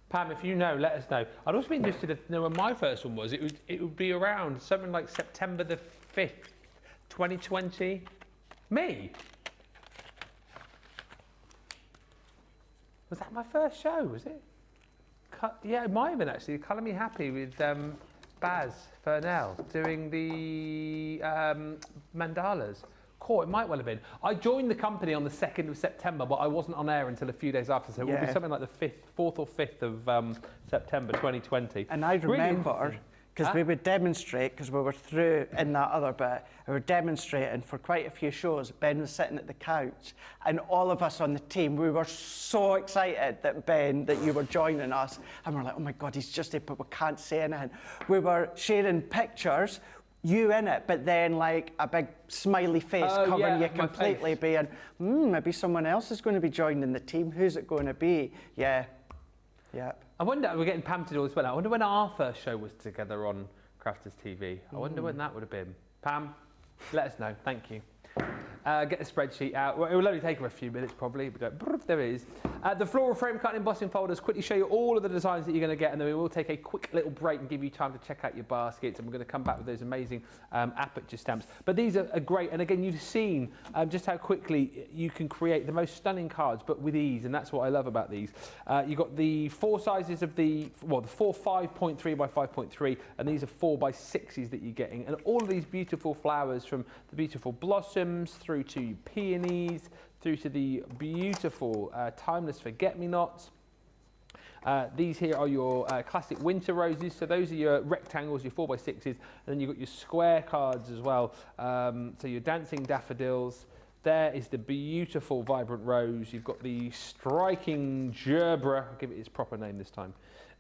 Pam, if you know, let us know. I'd also be interested to know when my first one was. It would be around something like September the 5th, 2020. Me? Was that my first show, was it? Yeah, it might have been actually. Colour Me Happy with Baz Fernell doing the mandalas. Cool, it might well have been. I joined the company on the 2nd of September, but I wasn't on air until a few days after, so it would be something like the 4th or 5th of September 2020. And I remember, because we would demonstrate, because we were through in that other bit, we were demonstrating for quite a few shows. Ben was sitting at the couch, and all of us on the team, we were so excited that you were joining us, and we're like, oh my God, he's just here, but we can't say anything. We were sharing pictures, you in it, but then like a big smiley face covering you completely, being, maybe someone else is going to be joining the team. Who's it going to be? Yeah. I wonder, we're getting Pam to do all this well. I wonder when our first show was together on Crafters TV. I wonder when that would have been. Pam, let us know. Thank you. Get the spreadsheet out. Well, it will only take her a few minutes probably, but there it is. The floral frame cut and embossing folders quickly show you all of the designs that you're going to get, and then we will take a quick little break and give you time to check out your baskets, and we're going to come back with those amazing Aperture stamps. But these are great, and again, you've seen just how quickly you can create the most stunning cards, but with ease, and that's what I love about these. You've got the 4 sizes of the 4 5.3 by 5.3, and these are 4 by 6s that you're getting, and all of these beautiful flowers, from the beautiful blossoms through to peonies, through to the beautiful timeless forget-me-nots. These here are your classic winter roses, so those are your rectangles, your 4 by 6s, and then you've got your square cards as well, so your dancing daffodils. There is the beautiful vibrant rose. You've got the striking gerbera, I'll give it its proper name this time,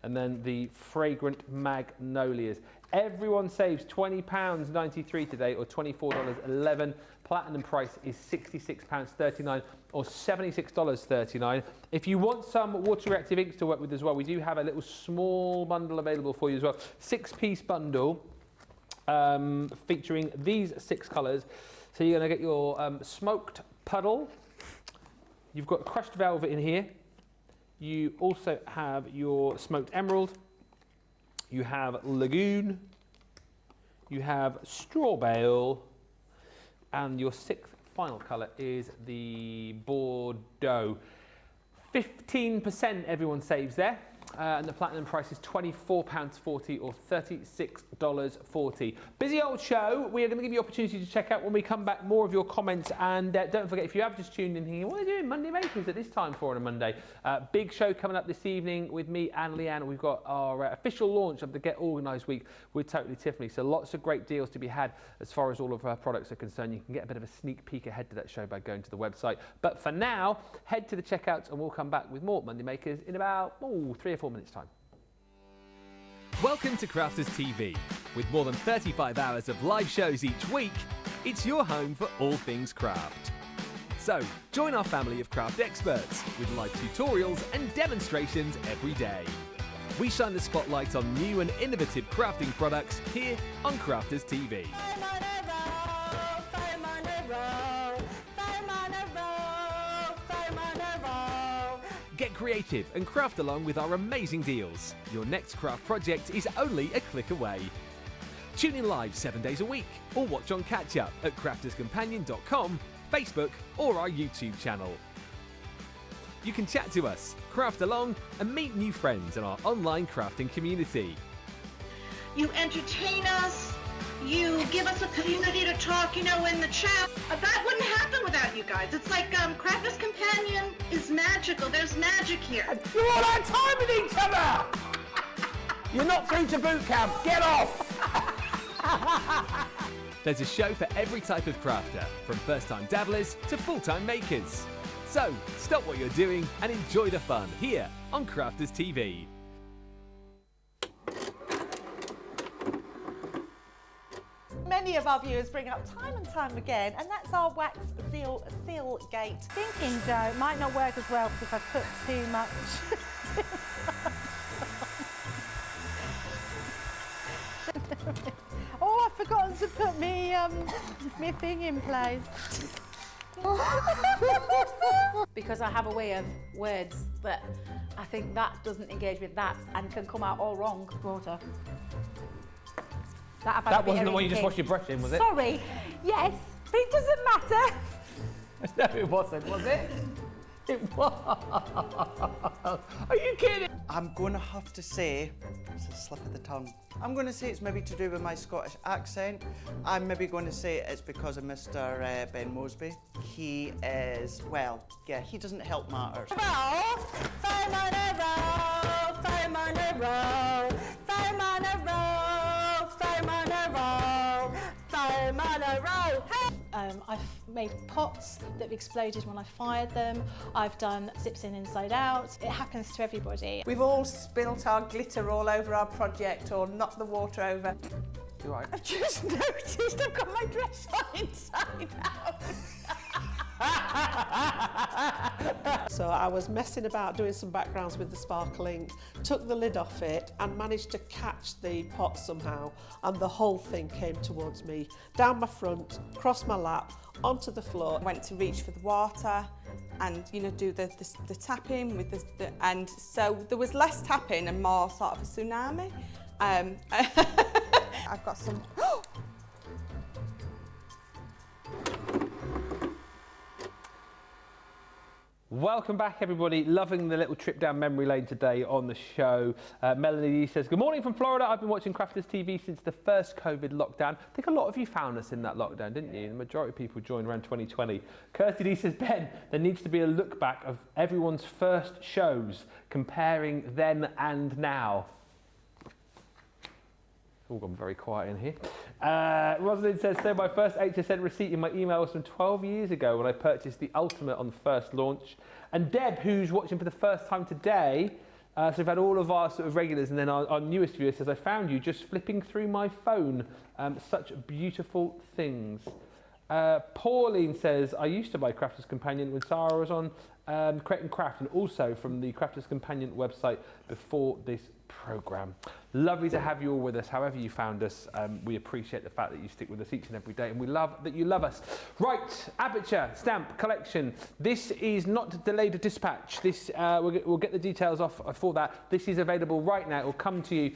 and then the fragrant magnolias. Everyone saves £20.93 today, or $24.11. Platinum price is £66.39 or $76.39. If you want some water reactive inks to work with as well, we do have a little small bundle available for you as well. 6-piece bundle featuring these 6 colours. So you're going to get your smoked puddle. You've got crushed velvet in here. You also have your smoked emerald. You have lagoon. You have straw bale. And your 6th final colour is the Bordeaux. 15% everyone saves there. and the platinum price is £24.40 or $36.40. Busy old show. We are going to give you the opportunity to check out when we come back more of your comments, and don't forget, if you have just tuned in thinking, what are you doing Monday Makers at this time for on a Monday? Big show coming up this evening with me and Leanne. We've got our official launch of the Get Organised week with Totally Tiffany, so lots of great deals to be had as far as all of our products are concerned. You can get a bit of a sneak peek ahead to that show by going to the website. But for now, head to the checkouts and we'll come back with more Monday Makers in about 3 or 4 minutes time. Welcome to Crafters TV. With more than 35 hours of live shows each week, it's your home for all things craft. So, join our family of craft experts with live tutorials and demonstrations every day. We shine the spotlight on new and innovative crafting products here on Crafters TV. Get creative and craft along with our amazing deals. Your next craft project is only a click away. Tune in live 7 days a week or watch on catch up at crafterscompanion.com, Facebook or our YouTube channel. You can chat to us, craft along and meet new friends in our online crafting community. You entertain us. You give us a community to talk, in the chat. That wouldn't happen without you guys. It's like Crafters Companion is magical. There's magic here. You all have time with each other! You're not through to boot camp. Get off! There's a show for every type of crafter, from first-time dabblers to full-time makers. So, stop what you're doing and enjoy the fun here on Crafters TV. Many of our viewers bring up time and time again, and that's our wax seal gate. Thinking, Joe, it might not work as well because I've put too much. Oh, I've forgotten to put me thing in place. Because I have a way of words that I think that doesn't engage with that and can come out all wrong. Water. That wasn't the one you just washed your brush in, was it? Sorry. Yes, but it doesn't matter. No, it wasn't, was it? It was. Are you kidding? I'm going to have to say, it's a slip of the tongue. I'm going to say it's maybe to do with my Scottish accent. I'm maybe going to say it's because of Mr. Ben Moseby. He is, well, yeah, he doesn't help matters. I've made pots that have exploded when I fired them. I've done zips in inside out. It happens to everybody. We've all spilt our glitter all over our project or knocked the water over. You're right. I've just noticed I've got my dress on inside out. So I was messing about doing some backgrounds with the sparkling, took the lid off it and managed to catch the pot somehow, and the whole thing came towards me, down my front, across my lap, onto the floor. Went to reach for the water and do the tapping with the and so there was less tapping and more sort of a tsunami. I've got some. Welcome back, everybody. Loving the little trip down memory lane today on the show. Melanie says, good morning from Florida. I've been watching Crafters TV since the first COVID lockdown. I think a lot of you found us in that lockdown, didn't you? The majority of people joined around 2020. Kirsty D says, Ben, there needs to be a look back of everyone's first shows, comparing then and now. It's all gone very quiet in here. Rosalind says, so my first HSN receipt in my email was from 12 years ago when I purchased the Ultimate on the first launch. And Deb, who's watching for the first time today, so we've had all of our sort of regulars, and then our newest viewer says, I found you just flipping through my phone. Such beautiful things. Pauline says, I used to buy Crafters Companion when Sara was on Create and Craft, and also from the Crafters Companion website before this programme. Lovely to have you all with us, however you found us. We appreciate the fact that you stick with us each and every day, and we love that you love us. Right, Aperture stamp collection. This is not delayed dispatch. This we'll get the details off for that. This is available right now. It will come to you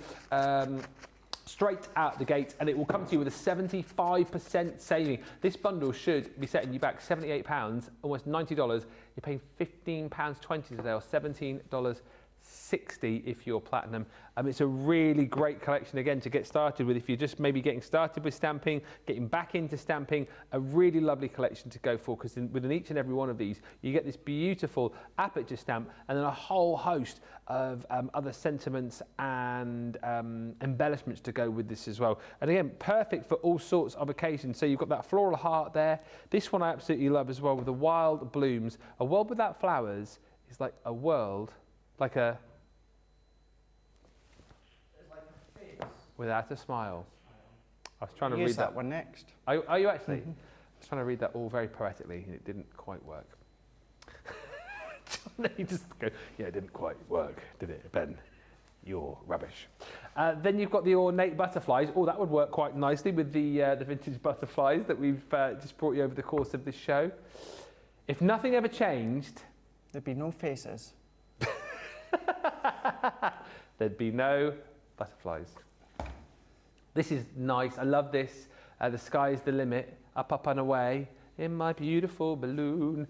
straight out the gate, and it will come to you with a 75% saving. This bundle should be setting you back £78, almost $90. You're paying £15.20 today, or $17.60. £60 if you're platinum. It's a really great collection again to get started with if you're just maybe getting started with stamping, getting back into stamping. A really lovely collection to go for, because within each and every one of these you get this beautiful Aperture stamp and then a whole host of other sentiments and embellishments to go with this as well. And again, perfect for all sorts of occasions. So you've got that floral heart there. This one I absolutely love as well, with the wild blooms. A world without flowers is like a world, like a without a smile. I was trying to read that one next. Are you actually? I was trying to read that all very poetically and it didn't quite work. You just go, yeah, it didn't quite work, did it, Ben? You're rubbish. Then you've got the ornate butterflies. Oh, that would work quite nicely with the vintage butterflies that we've just brought you over the course of this show. If nothing ever changed, there'd be no faces. There'd be no butterflies. This is nice. I love this. The sky is the limit. Up, up and away in my beautiful balloon.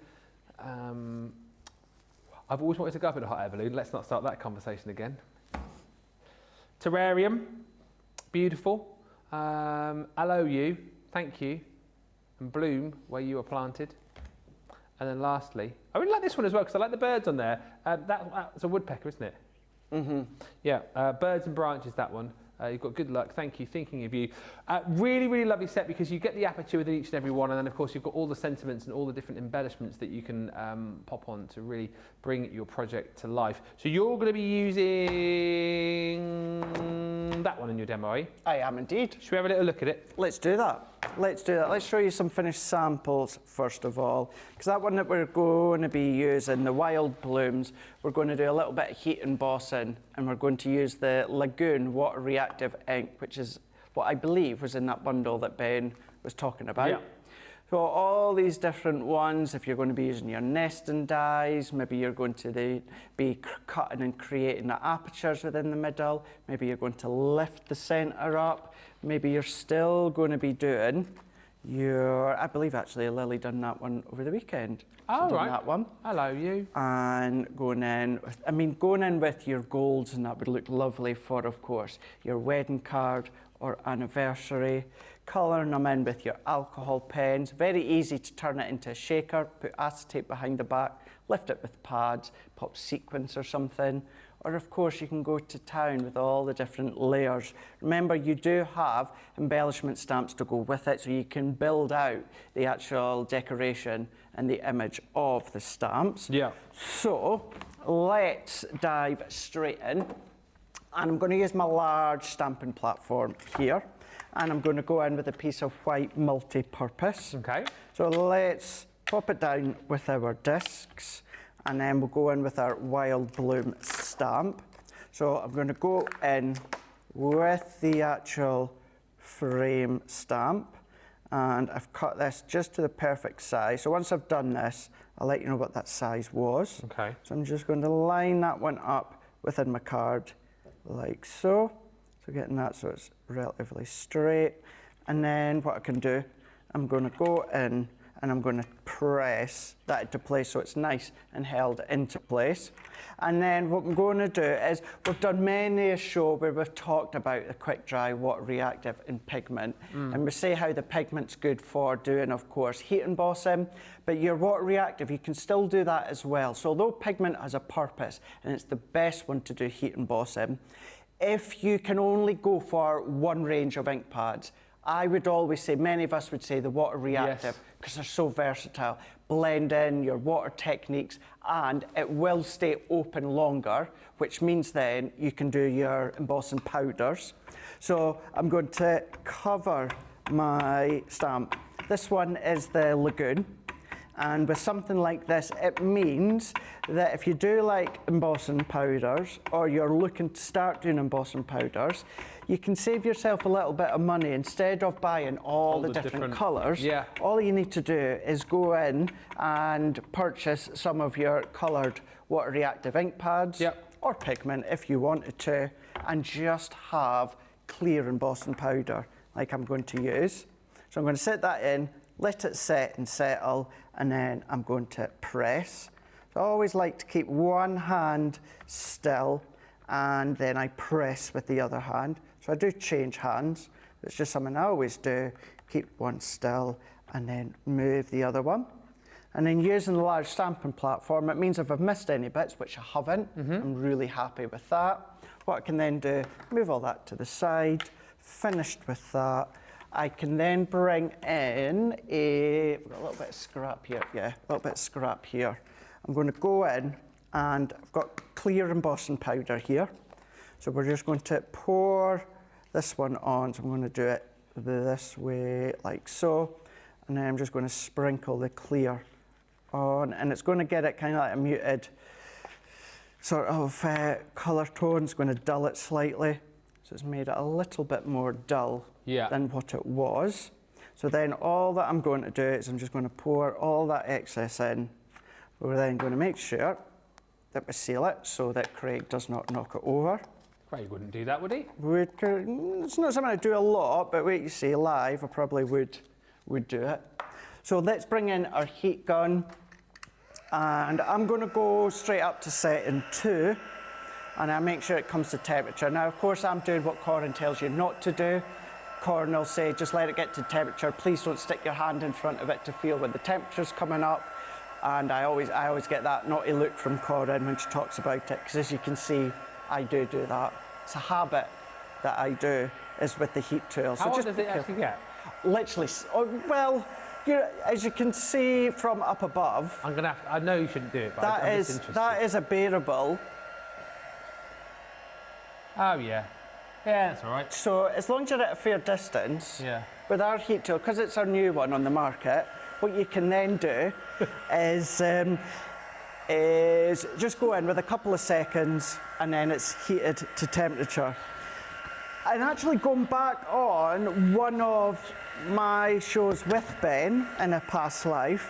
I've always wanted to go up in a hot air balloon. Let's not start that conversation again. Terrarium, beautiful. Aloe you, thank you. And bloom where you are planted. And then lastly, I really like this one as well because I like the birds on there. That's a woodpecker, isn't it? Mm-hmm. Yeah, birds and branches, that one. You've got good luck, thank you, thinking of you. Really, really lovely set because you get the aperture within each and every one, and then of course you've got all the sentiments and all the different embellishments that you can pop on to really bring your project to life. So you're going to be using that one in your demo, are you? I am indeed. Should we have a little look at it? Let's do that. Let's do that. Let's show you some finished samples first of all, because that one that we're going to be using, the wild blooms, we're going to do a little bit of heat embossing, and we're going to use the Lagoon water reactive ink, which is what I believe was in that bundle that Ben was talking about. Yeah. So all these different ones, if you're going to be using your nesting dies, maybe you're going to be cutting and creating the apertures within the middle, maybe you're going to lift the centre up, maybe you're still going to be doing your, I believe actually Lily done that one over the weekend. Oh, right. That one. Hello, you. And going in, going in with your golds, and that would look lovely for, of course, your wedding card or anniversary. Colouring them in with your alcohol pens. Very easy to turn it into a shaker, put acetate behind the back, lift it with pads, pop sequins or something. Or of course you can go to town with all the different layers. Remember, you do have embellishment stamps to go with it, so you can build out the actual decoration and the image of the stamps. Yeah. So let's dive straight in. And I'm going to use my large stamping platform here. And I'm going to go in with a piece of white multi-purpose. Okay. So let's pop it down with our discs, and then we'll go in with our wild bloom stamp. So I'm going to go in with the actual frame stamp, and I've cut this just to the perfect size. So once I've done this, I'll let you know what that size was. Okay. So I'm just going to line that one up within my card like so. So getting that so it's relatively straight. And then what I can do, I'm going to go in and I'm going to press that into place so it's nice and held into place. And then what I'm going to do is, we've done many a show where we've talked about the quick dry, water reactive and pigment. And we say how the pigment's good for doing, of course, heat embossing, but your water reactive, you can still do that as well. So although pigment has a purpose and it's the best one to do heat embossing, if you can only go for one range of ink pads, I would always say, many of us would say the water reactive, because they're so versatile. Blend in your water techniques and it will stay open longer, which means then you can do your embossing powders. So I'm going to cover my stamp. This one is the Lagoon. And with something like this, it means that if you do like embossing powders, or you're looking to start doing embossing powders, you can save yourself a little bit of money. Instead of buying all the different colours, all you need to do is go in and purchase some of your coloured water reactive ink pads, or pigment if you wanted to, and just have clear embossing powder like I'm going to use. So I'm going to set that in, let it set and settle, and then I'm going to press. So So I always like to keep one hand still and then I press with the other hand. So I do change hands. It's just something I always do. Keep one still and then move the other one. And then using the large stamping platform, it means if I've missed any bits, which I haven't, I'm really happy with that. What I can then do, move all that to the side, finished with that. I can then bring in I've got a little bit of scrap here, yeah, a little bit of scrap here. I'm going to go in and I've got clear embossing powder here. So we're just going to pour this one on. So I'm going to do it this way, like so. And then I'm just going to sprinkle the clear on, and it's going to get it kind of like a muted sort of colour tone. It's going to dull it slightly. So it's made it a little bit more dull than what it was. So then all that I'm going to do is I'm just going to pour all that excess in. We're then going to make sure that we seal it so that Craig does not knock it over. Craig wouldn't do that, would he? It's not something I do a lot, but wait, you see, live I probably would do it. So let's bring in our heat gun, and I'm going to go straight up to setting 2, and I make sure it comes to temperature. Now, of course, I'm doing what Corin tells you not to do. Corin will say, just let it get to temperature. Please don't stick your hand in front of it to feel when the temperature's coming up. And I always get that naughty look from Corin when she talks about it, because as you can see, I do that. It's a habit that I do, is with the heat tool. How hot does it actually get? Literally, well, as you can see from up above. I know you shouldn't do it, but I'm just interested. That is a bearable. Oh yeah. Yeah, that's all right. So as long as you're at a fair distance, with our heat tool, because it's our new one on the market, what you can then do is just go in with a couple of seconds and then it's heated to temperature. And actually going back on one of my shows with Ben in a past life,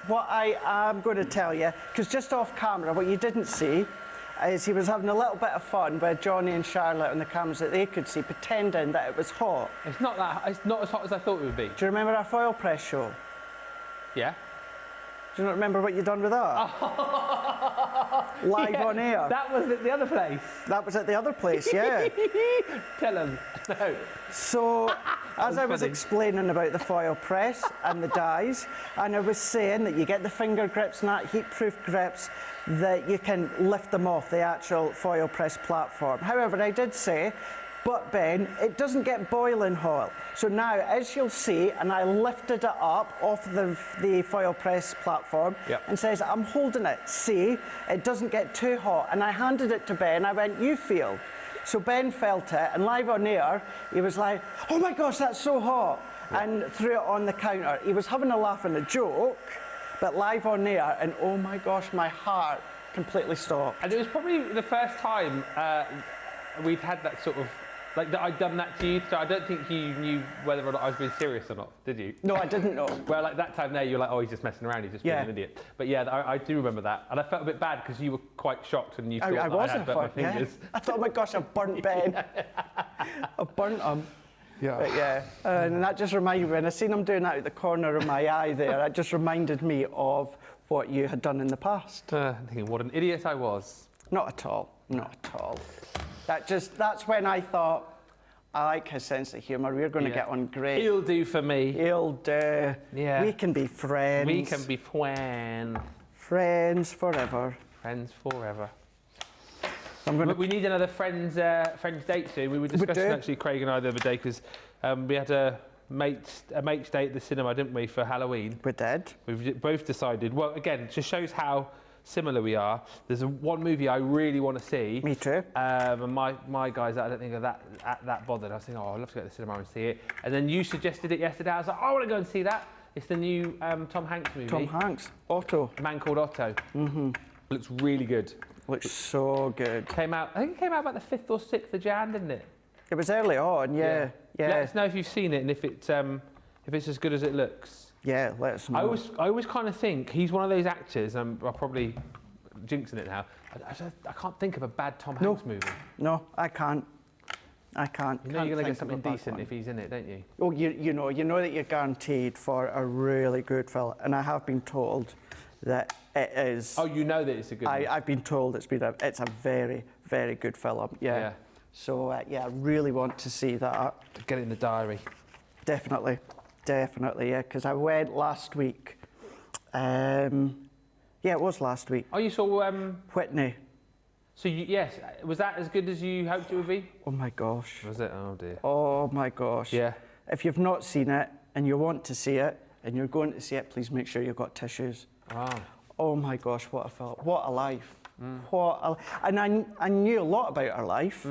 what I am going to tell you, because just off camera, what you didn't see is he was having a little bit of fun with Johnny and Charlotte on the cameras that they could see, pretending that it was hot. It's not as hot as I thought it would be. Do you remember our foil press show? Yeah. Do you not remember what you'd done with that? Live on air. That was at the other place. That was at the other place, yeah. Tell them. No. So, as I was explaining about the foil press and the dies, and I was saying that you get the finger grips and that heat-proof grips, that you can lift them off the actual foil press platform. However, I did say, but Ben, it doesn't get boiling hot. So now, as you'll see, and I lifted it up off the foil press platform and says, I'm holding it, see, it doesn't get too hot. And I handed it to Ben, I went, you feel. So Ben felt it, and live on air, he was like, oh my gosh, that's so hot, and threw it on the counter. He was having a laugh and a joke, but live on air, and oh my gosh, my heart completely stopped. And it was probably the first time we'd had that sort of, like that I'd done that to you, so I don't think you knew whether or not I was being serious or not, did you? No, I didn't know. Well, like that time there, you were like, oh, he's just messing around, he's just being an idiot. But yeah, I do remember that. And I felt a bit bad because you were quite shocked and you thought I had burnt my fingers. I thought, oh my gosh, I've burnt Ben. I've burnt him. Yeah. But yeah, and that just reminded me, when I seen him doing that at the corner of my eye there, it just reminded me of what you had done in the past. I'm thinking, what an idiot I was. Not at all, not at all. That's when I thought, I like his sense of humour, we're going to get on great. He'll do for me. He'll do. Yeah. We can be friends. We can be friends. Friends forever. Friends forever. We need another friends date soon. We were discussing actually, Craig and I, the other day, because we had a mate's date at the cinema, didn't we, for Halloween? We did. We've both decided. Well, again, it just shows how similar we are. There's one movie I really want to see. Me too. And my guys, I don't think are that bothered. I was thinking, oh, I'd love to go to the cinema and see it. And then you suggested it yesterday. I was like, oh, I want to go and see that. It's the new Tom Hanks movie. Tom Hanks. Otto. A Man Called Otto. Mm-hmm. Looks really good. Looks so good. I think it came out about the 5th or 6th of Jan, didn't it? It was early on, yeah. Let us know if you've seen it and if it's as good as it looks. Yeah, let us know. I always kind of think he's one of those actors, and I'm probably jinxing it now. I can't think of a bad Tom Hanks movie. No, I can't. You know you're going to get something decent if he's in it, don't you? Oh, you know that you're guaranteed for a really good film, and I have been told that it is. Oh, you know that it's a good one. I've been told it's a very, very good film. Yeah. So yeah, I really want to see that. Get it in the diary. Definitely, yeah. Because I went last week. Yeah, it was last week. Oh, you saw Whitney. So yes, was that as good as you hoped it would be? Oh my gosh. Was it? Oh dear. Oh my gosh. Yeah. If you've not seen it and you want to see it and you're going to see it, please make sure you've got tissues. Ah. Oh my gosh, what a film. What a life. And I knew a lot about her life,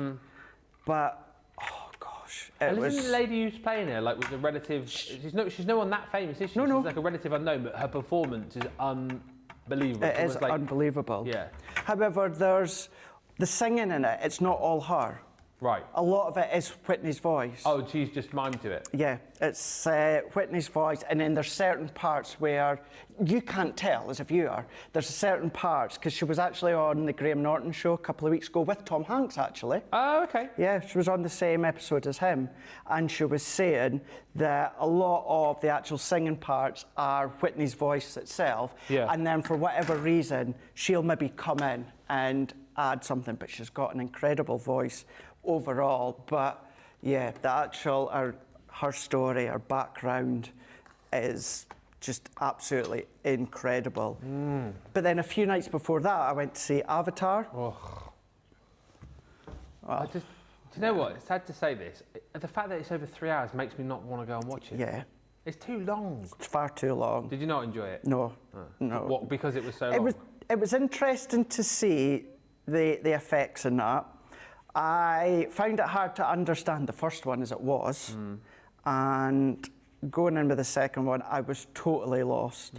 but oh gosh, it And was. isn't the lady who's playing her like was a relative? She's no one that famous, is she? No. She's like a relative unknown, but her performance is unbelievable. It is like, unbelievable. Yeah. However, there's the singing in it. It's not all her. Right. A lot of it is Whitney's voice. Oh, she's just mimed to it. Yeah, it's Whitney's voice, and then there's certain parts where you can't tell as a viewer. There's certain parts, because she was actually on the Graham Norton show a couple of weeks ago with Tom Hanks, actually. Oh, okay. Yeah, she was on the same episode as him, and she was saying that a lot of the actual singing parts are Whitney's voice itself, and then for whatever reason, she'll maybe come in and add something, but she's got an incredible voice overall. But yeah, the actual her story, her background is just absolutely incredible. But then a few nights before that, I went to see Avatar. Do you know what? It's sad to say this. The fact that it's over 3 hours makes me not want to go and watch it. Yeah. It's too long. It's far too long. Did you not enjoy it? No. No. What? Because it was so long? It was interesting to see the effects in that. I found it hard to understand the first one as it was, and going in with the second one, I was totally lost.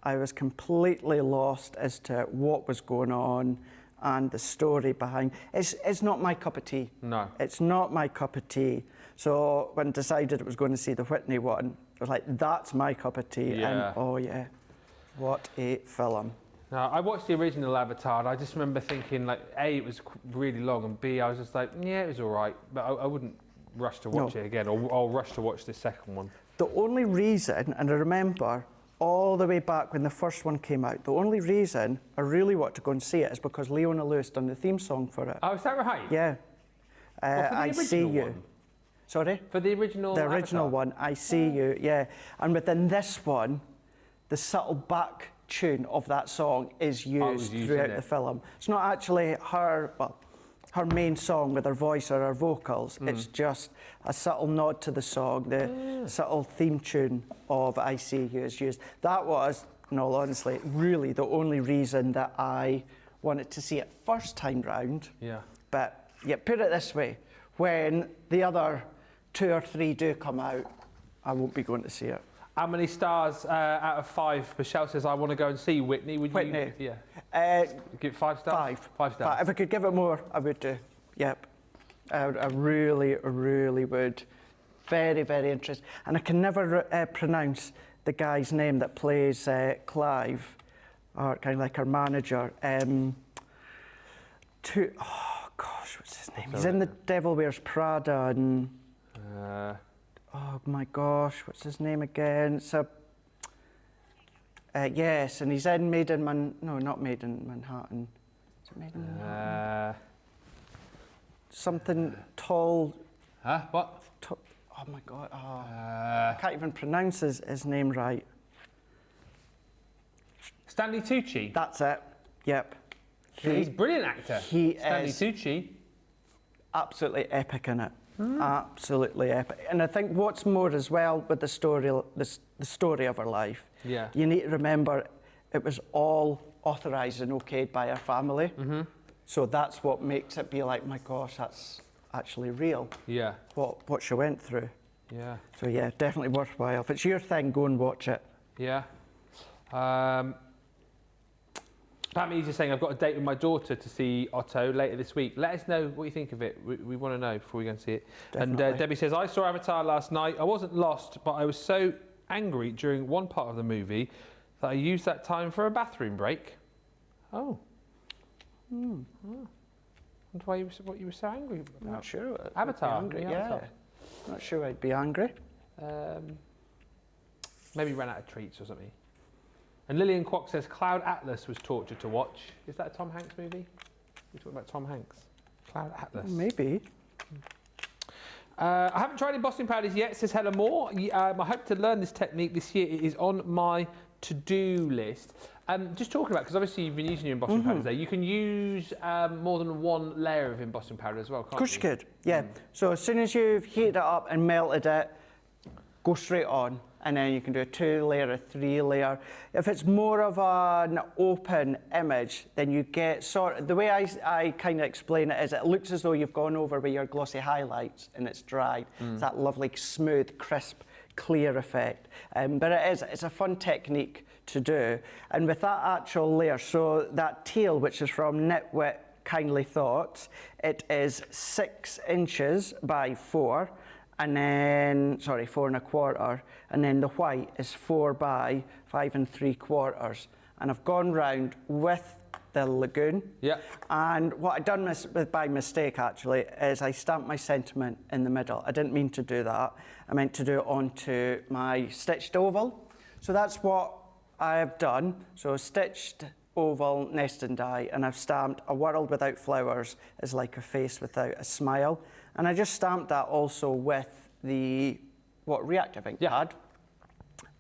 I was completely lost as to what was going on and the story behind. It's not my cup of tea. No. It's not my cup of tea. So when I decided it was going to see the Whitney one, I was like, that's my cup of tea. Yeah. And oh yeah, what a film. No, I watched the original Avatar, and I just remember thinking, like, A, it was really long, and B, I was just like, yeah, it was all right, but I wouldn't rush to watch it again, or rush to watch the second one. The only reason, and I remember all the way back when the first one came out, the only reason I really want to go and see it is because Leona Lewis done the theme song for it. Oh, is that right? Yeah. For the I See You. one? Sorry? For the original The original Avatar? one, I See You, yeah. And within this one, the subtle back tune of that song is used throughout the film. It's not actually her main song with her voice or her vocals. It's just a subtle nod to the song. The subtle theme tune of I See You is used. That was, in all honesty, really the only reason that I wanted to see it first time round. Yeah. But yeah, put it this way, when the other 2 or 3 do come out, I won't be going to see it. How many stars out of 5? Michelle says, I want to go and see Whitney. Would Whitney? You? Yeah. Give it 5 stars? 5. 5 stars. If I could give it more, I would do. Yep. I really, really would. Very, very interesting. And I can never pronounce the guy's name that plays Clive, or kind of like her manager. Oh gosh, what's his name? He's in The Devil Wears Prada and. Oh my gosh, what's his name again? It's yes, and he's in Made in not Made in Manhattan. Is it Made in Manhattan? Something tall. Huh? What? Oh my God. I can't even pronounce his name right. Stanley Tucci? That's it. Yep. He's a brilliant actor. Stanley Tucci. Absolutely epic in it. Absolutely epic. And I think what's more as well with the story of her life, you need to remember it was all authorised and okayed by her family. So that's what makes it be like, my gosh, that's actually real. Yeah. What she went through. Yeah. So yeah, definitely worthwhile. If it's your thing, go and watch it. Yeah. Pat Mees is saying, I've got a date with my daughter to see Otto later this week. Let us know what you think of it. We want to know before we go and see it. Definitely. And Debbie says, I saw Avatar last night. I wasn't lost, but I was so angry during one part of the movie that I used that time for a bathroom break. Oh. Oh. That's why what you were so angry about. I'm not sure. Avatar. Angry, Avatar. Yeah. Not sure I'd be angry. Maybe ran out of treats or something. And Lillian Kwok says Cloud Atlas was torture to watch. Is that a Tom Hanks movie? We talking about Tom Hanks. Cloud Atlas. Maybe. I haven't tried embossing powders yet, says Helen Moore. I hope to learn this technique this year. It is on my to-do list. Just talking about, because obviously you've been using your embossing powders there, you can use more than one layer of embossing powder as well, can't you? Of course you could, yeah. So as soon as you've heated it up and melted it, go straight on. And then you can do a 2-layer, a 3-layer. If it's more of an open image, then you get the way I kind of explain it is it looks as though you've gone over with your glossy highlights and it's dried. It's that lovely, smooth, crisp, clear effect. But it's a fun technique to do. And with that actual layer, so that teal, which is from Knitwit Kindly Thoughts, it is 6 inches by 4. And then, 4 1/4, and then the white is 4 by 5 3/4. And I've gone round with the lagoon. Yeah. And what I've done by mistake, actually, is I stamped my sentiment in the middle. I didn't mean to do that. I meant to do it onto my stitched oval. So that's what I've done. So stitched oval, nest and die, and I've stamped a world without flowers is like a face without a smile. And I just stamped that also with the, reactive ink pad.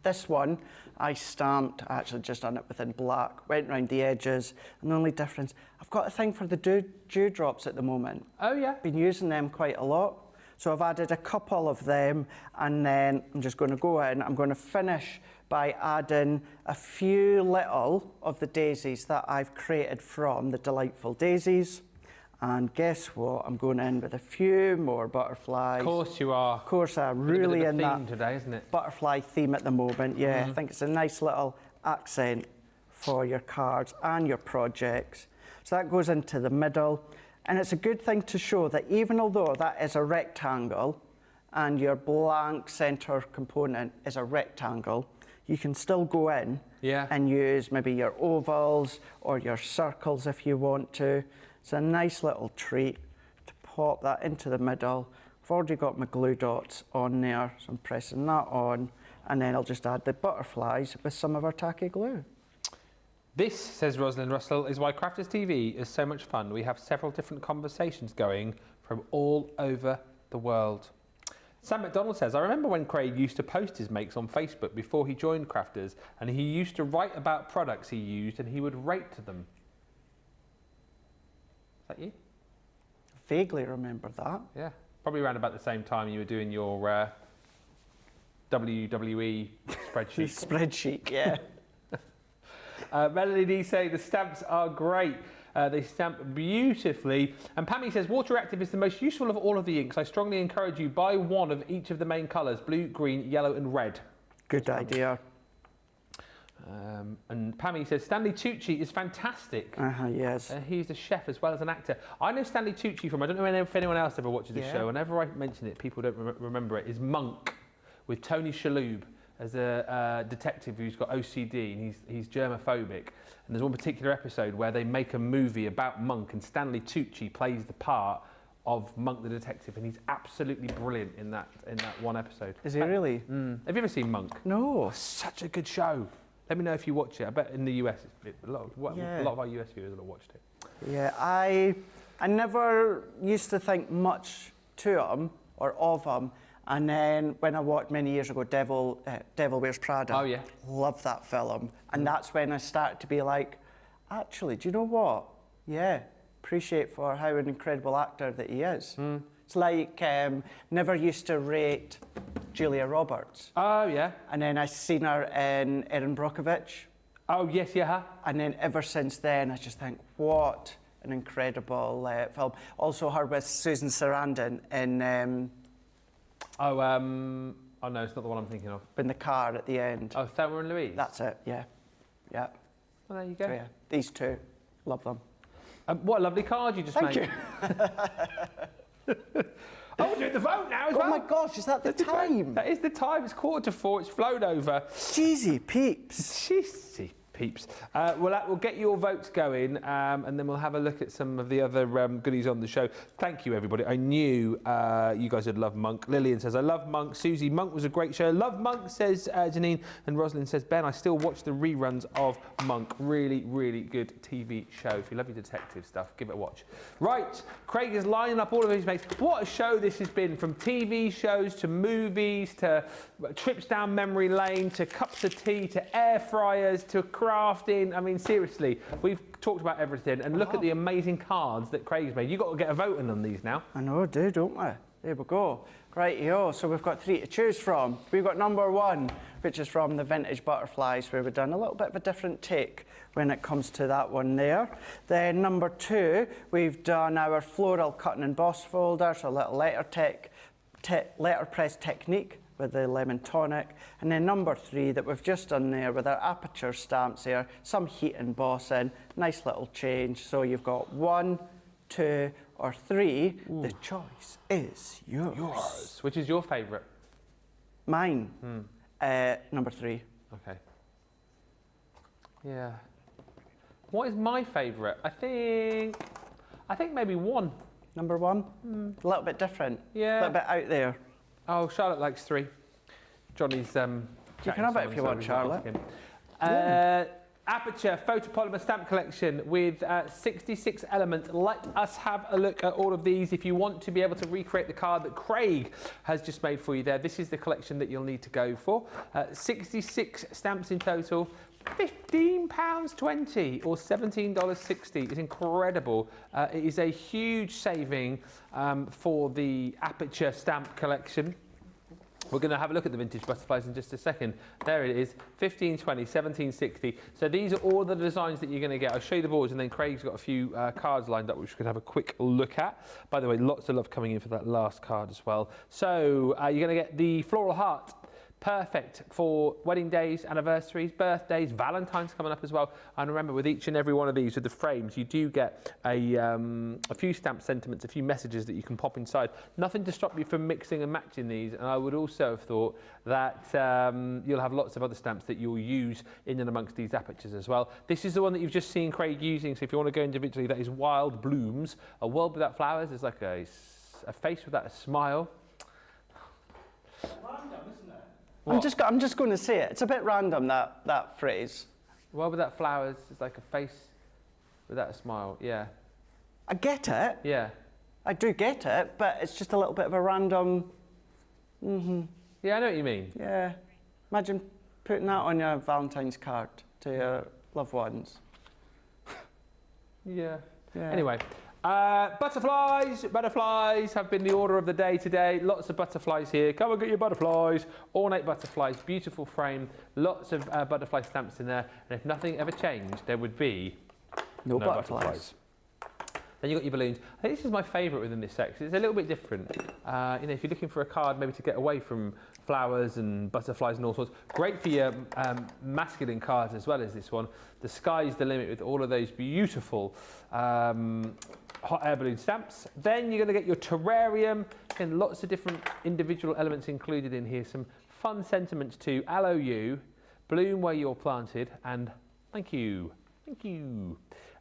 This one, I stamped, I actually just done it within black, went round the edges, and the only difference, I've got a thing for the dewdrops at the moment. Oh yeah. Been using them quite a lot. So I've added a couple of them, and then I'm just going to go in, I'm going to finish by adding a few little of the daisies that I've created from the Delightful Daisies. And guess what? I'm going in with a few more butterflies. Of course you are. Of course I'm really in that today, isn't it? Butterfly theme at the moment. Yeah, I think it's a nice little accent for your cards and your projects. So that goes into the middle. And it's a good thing to show that even although that is a rectangle and your blank center component is a rectangle, you can still go in and use maybe your ovals or your circles if you want to. It's a nice little treat to pop that into the middle. I've already got my glue dots on there, so I'm pressing that on, and then I'll just add the butterflies with some of our tacky glue. This, says Rosalind Russell, is why Crafters TV is so much fun. We have several different conversations going from all over the world. Sam McDonald says, I remember when Craig used to post his makes on Facebook before he joined Crafters, and he used to write about products he used and he would rate them. Is that you? Vaguely remember that. Yeah, probably around about the same time you were doing your WWE spreadsheet. Spreadsheet, yeah. Melanie D say the stamps are great. They stamp beautifully. And Pammy says, Water Active is the most useful of all of the inks. I strongly encourage you, buy one of each of the main colours, blue, green, yellow and red. Good idea. And Pammy says, Stanley Tucci is fantastic. Yes. He's a chef as well as an actor. I know Stanley Tucci from, I don't know if anyone else ever watches this show. Whenever I mention it, people don't remember it, is Monk with Tony Shalhoub as a detective who's got OCD and he's germophobic. And there's one particular episode where they make a movie about Monk and Stanley Tucci plays the part of Monk the detective, and he's absolutely brilliant in that one episode. Is he really? Have you ever seen Monk? No. Oh, such a good show. Let me know if you watch it. I bet in the US, a lot of our US viewers will have watched it. Yeah, I never used to think much to them or of them. And then when I watched many years ago, Devil Wears Prada. Oh, yeah. Loved that film. And that's when I started to be like, actually, do you know what? Yeah, appreciate for how an incredible actor that he is. It's like, never used to rate Julia Roberts. Oh, yeah. And then I seen her in Erin Brockovich. Oh, yes, yeah. And then ever since then, I just think, what an incredible film. Also her with Susan Sarandon in... Oh, no, it's not the one I'm thinking of. In the car at the end. Oh, Thelma and Louise? That's it, yeah. Yeah. Well, there you go. So, yeah, these two, love them. What a lovely card you just made. Thank you. Oh, we're doing the vote now as well. Oh my gosh, is that the time? That is the time. It's 3:45. It's flown over. Cheesy peeps. Cheesy peeps. We'll get your votes going, and then we'll have a look at some of the other goodies on the show. Thank you, everybody. I knew you guys would love Monk. Lillian says, I love Monk. Susie, Monk was a great show. Love Monk, says Janine. And Rosalind says, Ben, I still watch the reruns of Monk. Really, really good TV show. If you love your detective stuff, give it a watch. Right, Craig is lining up all of his mates. What a show this has been, from TV shows to movies to trips down memory lane to cups of tea to air fryers to crafting. I mean, seriously, we've talked about everything, and look at the amazing cards that Craig's made. You've got to get a vote in on these now. I know, do, don't we? There we go. Right, so we've got 3 to choose from. We've got number 1, which is from the Vintage Butterflies, where we've done a little bit of a different take when it comes to that one there. Then number 2, we've done our Floral cut and emboss folder, so a little letterpress technique with the lemon tonic. And then number 3 that we've just done there with our Aperture stamps here, some heat embossing, nice little change. So you've got 1, 2 or 3. Ooh. The choice is yours. Which is your favourite? Mine, number 3. Okay. Yeah. What is my favourite? I think maybe 1. Number 1? A little bit different. Yeah. A little bit out there. Oh, Charlotte likes 3. Johnny's you can have it if you want, Charlotte. Aperture photopolymer stamp collection with 66 elements. Let us have a look at all of these if you want to be able to recreate the card that Craig has just made for you there. This is the collection that you'll need to go for. 66 stamps in total. £15.20 or $17.60 is incredible. It is a huge saving for the Aperture stamp collection. We're going to have a look at the Vintage Butterflies in just a second. There it is, $15.20, $17.60. So these are all the designs that you're going to get. I'll show you the boards, and then Craig's got a few cards lined up which we can have a quick look at. By the way, lots of love coming in for that last card as well. So you're going to get the Floral Heart. Perfect for wedding days, anniversaries, birthdays, Valentine's coming up as well. And remember, with each and every one of these, with the frames, you do get a few stamp sentiments, a few messages that you can pop inside. Nothing to stop you from mixing and matching these. And I would also have thought that you'll have lots of other stamps that you'll use in and amongst these apertures as well. This is the one that you've just seen Craig using. So if you want to go individually, that is Wild Blooms. A world without flowers is like a face without a smile. I'm just going to say it. It's a bit random, that phrase. Well, without flowers, it's like a face without a smile. Yeah. I get it. Yeah. I do get it, but it's just a little bit of a random. Yeah, I know what you mean. Yeah. Imagine putting that on your Valentine's card to your loved ones. Yeah. Anyway. Butterflies have been the order of the day today. Lots of butterflies here. Come and get your butterflies. Ornate butterflies, beautiful frame, lots of butterfly stamps in there. And if nothing ever changed, there would be no butterflies. Then you've got your balloons. I think this is my favourite within this section. It's a little bit different. If you're looking for a card maybe to get away from flowers and butterflies and all sorts, great for your masculine cards as well as this one. The sky's the limit with all of those beautiful hot air balloon stamps. Then you're going to get your terrarium, and lots of different individual elements included in here. Some fun sentiments too. Aloe you, bloom where you're planted, and thank you. Thank you.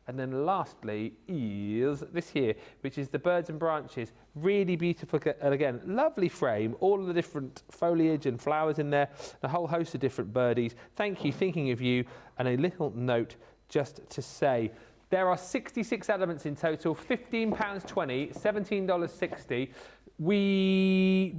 And then lastly is this here, which is the birds and branches. Really beautiful, and again, lovely frame, all of the different foliage and flowers in there, a whole host of different birdies. Thank you, thinking of you, and a little note just to say, there are 66 elements in total, £15.20, $17.60.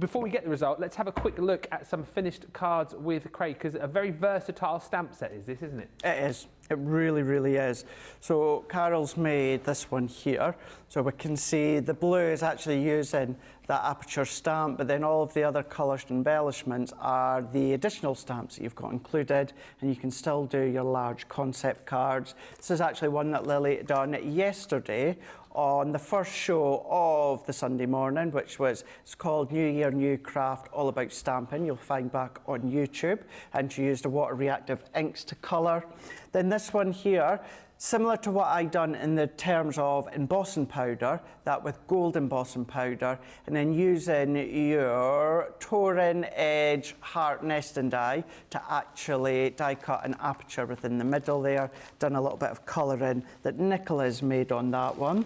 Before we get the result, let's have a quick look at some finished cards with Craig, because a very versatile stamp set is this, isn't it? It is. It really, really is. So Carol's made this one here. So we can see the blue is actually using that Aperture stamp, but then all of the other colours and embellishments are the additional stamps that you've got included, and you can still do your large concept cards. This is actually one that Lily done yesterday on the first show of the Sunday morning, which was, it's called New Year, New Craft, all about stamping. You'll find back on YouTube, and she used the water reactive inks to colour. Then this this one here, similar to what I done in the terms of embossing powder, that with gold embossing powder, and then using your Torin Edge heart nesting die to actually die cut an aperture within the middle there. Done a little bit of colouring that Nicola's made on that one.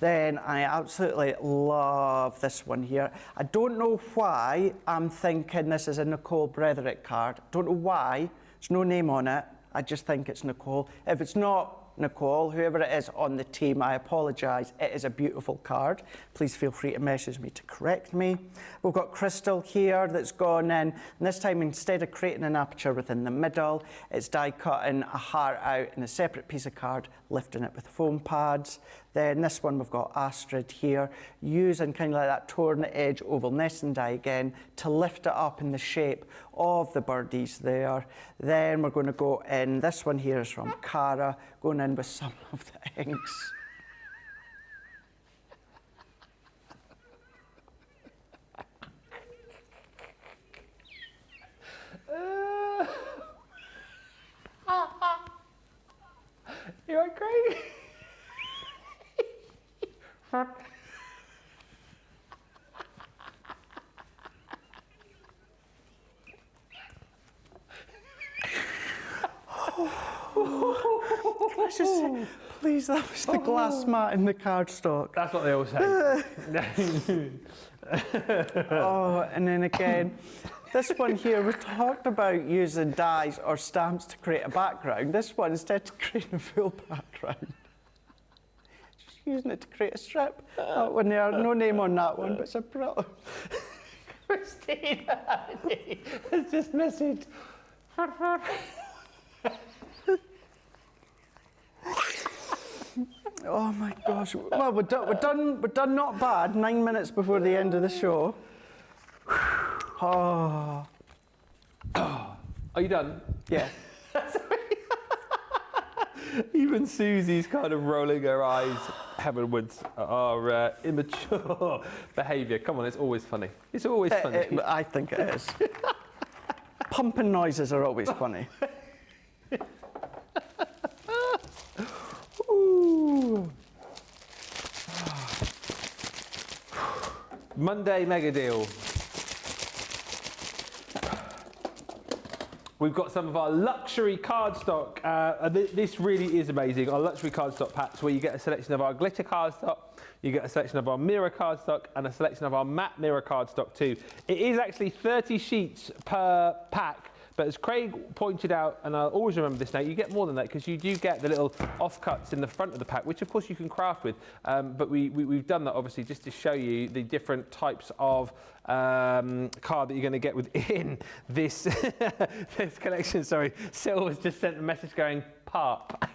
Then I absolutely love this one here. I don't know why I'm thinking this is a Nicole Bretherick card. Don't know why. There's no name on it. I just think it's Nicole. If it's not Nicole, whoever it is on the team, I apologise. It is a beautiful card. Please feel free to message me to correct me. We've got Crystal here that's gone in, and this time instead of creating an aperture within the middle, it's die cutting a heart out in a separate piece of card, lifting it with foam pads. Then this one we've got Astrid here, using kind of like that torn edge oval nesting die again to lift it up in the shape of the birdies there. Then we're going to go in, this one here is from Cara, going in with some of the inks. You are great. Let's just say, please, that was the glass mat in the cardstock. That's what they all say. Oh, and then again, this one here, we talked about using dies or stamps to create a background. This one, instead of creating a full background, just using it to create a strip. That one there, no name on that one, but it's a brilliant. Christina has just messaged. Oh my gosh. Well, we're done not bad, 9 minutes before the end of the show. Oh. Are you done? Yeah. Even Susie's kind of rolling her eyes heavenwards at our immature behaviour. Come on, it's always funny. It's always funny. I think it is. Pumping noises are always funny. Ooh. Monday mega deal. We've got some of our luxury cardstock. This really is amazing. Our luxury cardstock packs, where you get a selection of our glitter cardstock, you get a selection of our mirror cardstock, and a selection of our matte mirror cardstock too. It is actually 30 sheets per pack. But as Craig pointed out, and I'll always remember this now, you get more than that because you do get the little offcuts in the front of the pack, which of course you can craft with. But we've done that obviously just to show you the different types of card that you're going to get within this, this collection. Sorry, Sil has just sent a message going, "Parp."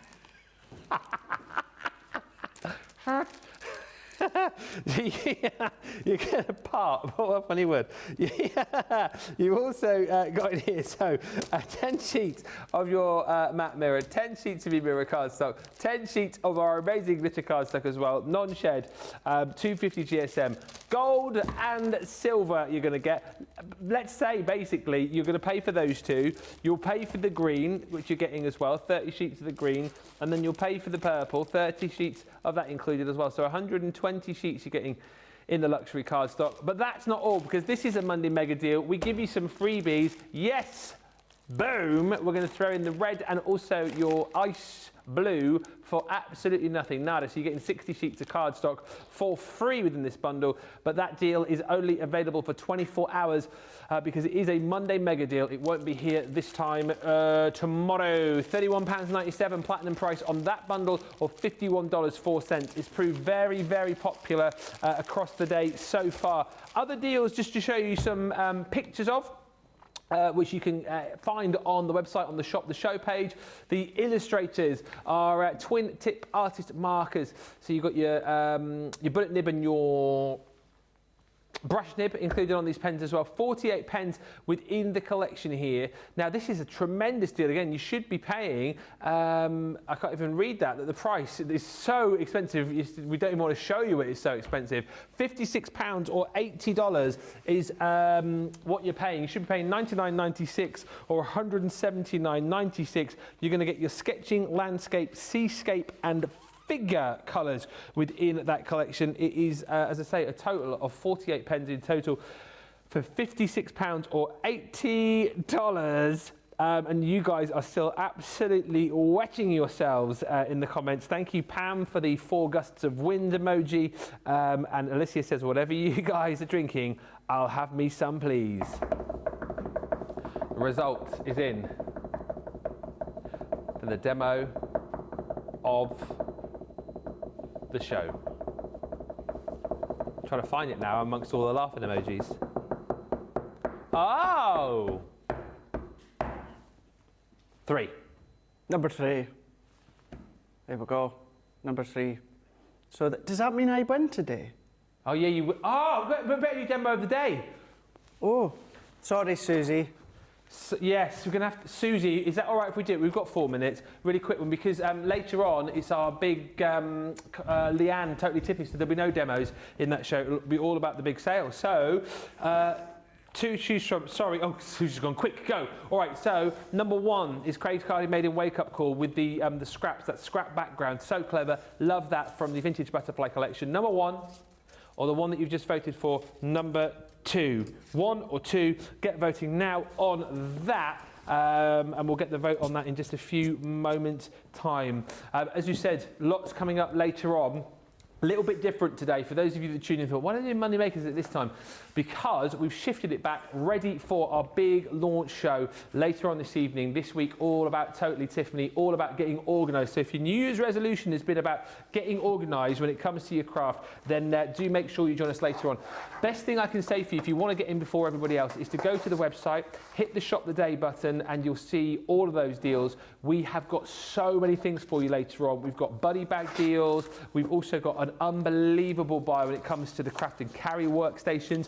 Yeah, you get a part. What a funny word. Yeah. You also got in here, so 10 sheets of your matte mirror, 10 sheets of your mirror cardstock, 10 sheets of our amazing glitter cardstock as well, non-shed, 250 GSM, gold and silver you're going to get. Let's say basically you're going to pay for those two. You'll pay for the green, which you're getting as well, 30 sheets of the green, and then you'll pay for the purple, 30 sheets of that included as well. So 120 sheets you're getting in the luxury cardstock. But that's not all, because this is a Monday mega deal. We give you some freebies. Yes, boom. We're going to throw in the red and also your ice blue for absolutely nothing, nada. So you're getting 60 sheets of cardstock for free within this bundle, but that deal is only available for 24 hours because it is a Monday mega deal. It won't be here this time tomorrow. £31.97 platinum price on that bundle, or $51.04. It's proved very, very popular across the day so far. Other deals, just to show you some pictures of, which you can find on the website on the Shop the Show page. The illustrators are twin tip artist markers. So you've got your bullet nib and your brush nib included on these pens as well. 48 pens within the collection here. Now this is a tremendous deal. Again, you should be paying, I can't even read that the price is so expensive. We don't even want to show you it is so expensive. £56 or $80 is what you're paying. You should be paying $99.96 or $179.96. You're going to get your sketching, landscape, seascape and figure colours within that collection. It is, as I say, a total of 48 pens in total for £56 or $80. And you guys are still absolutely wetting yourselves in the comments. Thank you, Pam, for the 4 gusts of wind emoji. And Alicia says, whatever you guys are drinking, I'll have me some, please. The result is in for the demo of the show. I'm trying to find it now amongst all the laughing emojis. Oh! 3. Number 3. There we go. Number 3. So does that mean I win today? Oh yeah, you. Oh, but better demo of the day. Oh, sorry, Susie. So, yes, we're going to have to, Susie, is that all right if we do it? We've got 4 minutes, really quick one, because later on it's our big Leanne Totally Tiffany, so there'll be no demos in that show. It'll be all about the big sale. So, 2 choose from, sorry, oh, Susie's gone, quick, go. All right, so number 1 is Craig's Cardi Made in Wake Up Call with the scraps, that scrap background, so clever. Love that from the Vintage Butterfly collection. Number 1, or the one that you've just voted for, number 2. 1 or 2, get voting now on that. And we'll get the vote on that in just a few moments' time. As you said, lots coming up later on. A little bit different today for those of you that tune in. Why don't you do Monday Makers at this time? Because we've shifted it back, ready for our big launch show later on this evening. This week, all about Totally Tiffany, all about getting organised. So if your New Year's resolution has been about getting organised when it comes to your craft, then do make sure you join us later on. Best thing I can say for you, if you want to get in before everybody else, is to go to the website, hit the Shop the Day button, and you'll see all of those deals. We have got so many things for you later on. We've got buddy bag deals. We've also got an unbelievable buy when it comes to the craft and carry workstations.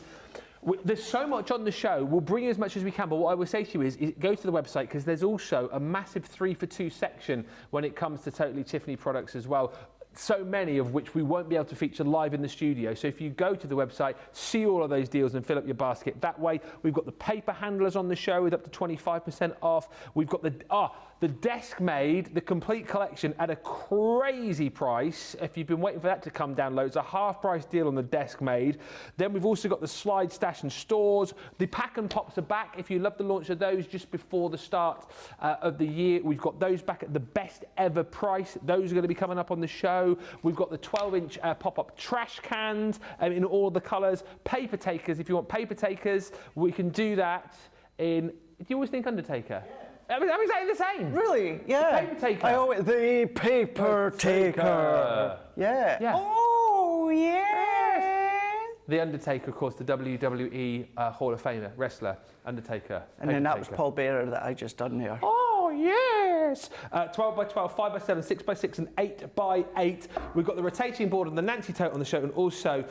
There's so much on the show. We'll bring you as much as we can, but what I will say to you is go to the website, because there's also a massive 3 for 2 section when it comes to Totally Tiffany products as well. So many of which we won't be able to feature live in the studio. So if you go to the website, see all of those deals and fill up your basket that way. We've got the paper handlers on the show with up to 25% off. We've got the desk made, the complete collection at a crazy price. If you've been waiting for that to come down low, it's a half price deal on the desk made. Then we've also got the slide stash and stores. The pack and pops are back. If you love the launch of those just before the start of the year, we've got those back at the best ever price. Those are going to be coming up on the show. We've got the 12-inch pop-up trash cans in all the colours. Paper takers, if you want paper takers, we can do that in... Do you always think Undertaker? Yeah. I'm exactly the same. Really? Yeah. The paper taker. The paper taker. Yeah. Yeah. Oh, yeah. The Undertaker, of course, the WWE Hall of Famer, wrestler, Undertaker. And then that was Paul Bearer that I just done there. Oh, yes! 12 by 12, 5 by 7, 6 by 6 and 8 by 8. We've got the rotating board and the Nancy tote on the show, and also,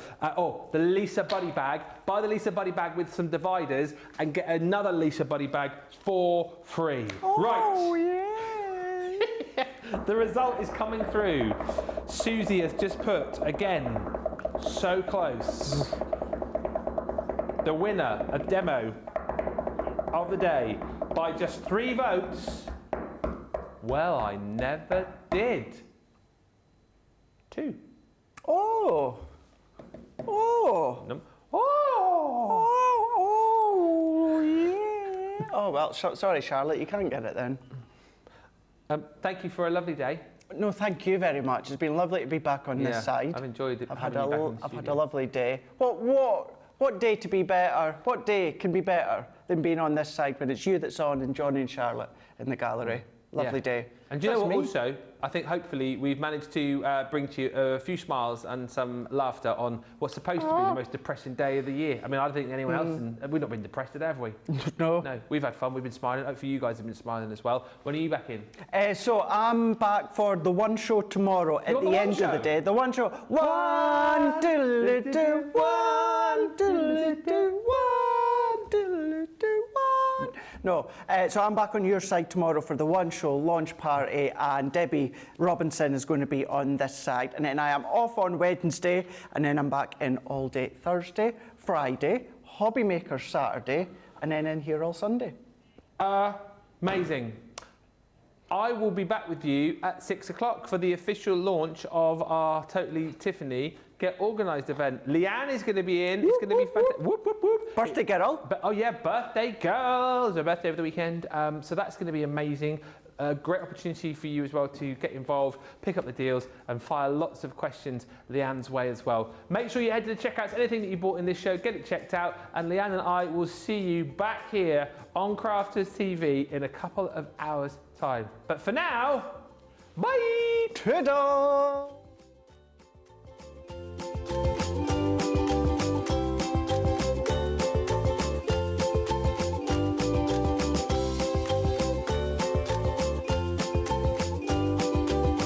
the Lisa Buddy bag. Buy the Lisa Buddy bag with some dividers and get another Lisa Buddy bag for free. Oh, right. Yeah. The result is coming through. Susie has just put, again, so close. The winner, a demo of the day, by just 3 votes. Well, I never did. 2. Oh. Oh. No. Oh. Oh, yeah. Oh, well, sorry, Charlotte, you can't get it then. Thank you for a lovely day. No, thank you very much. It's been lovely to be back on this side. I've enjoyed it. I've had a lovely day. What day to be better? What day can be better than being on this side when it's you that's on and Johnny and Charlotte in the gallery? Lovely day. And do you know what, also, I think hopefully we've managed to bring to you a few smiles and some laughter on what's supposed to be the most depressing day of the year. I mean, I don't think anyone else, and we've not been depressed today, have we? No. No, we've had fun, we've been smiling. Hopefully you guys have been smiling as well. When are you back in? So I'm back for the one show tomorrow at the end of the day. The one show. One, diddly-do, one. one, diddle-do one, diddle-do one. No, so I'm back on your side tomorrow for the One Show launch party, and Debbie Robinson is going to be on this side. And then I am off on Wednesday, and then I'm back in all day Thursday, Friday, Hobby Maker Saturday, and then in here all Sunday. Amazing. I will be back with you at 6 o'clock for the official launch of our Totally Tiffany Get Organised event. Leanne is going to be in. It's going to be fantastic. Whoop, whoop, whoop. Birthday girl. Oh yeah, birthday girl. It's her birthday over the weekend. So that's going to be amazing. A great opportunity for you as well to get involved, pick up the deals and fire lots of questions Leanne's way as well. Make sure you head to the checkouts, anything that you bought in this show, get it checked out, and Leanne and I will see you back here on Crafters TV in a couple of hours' time. But for now, bye! Ta-da!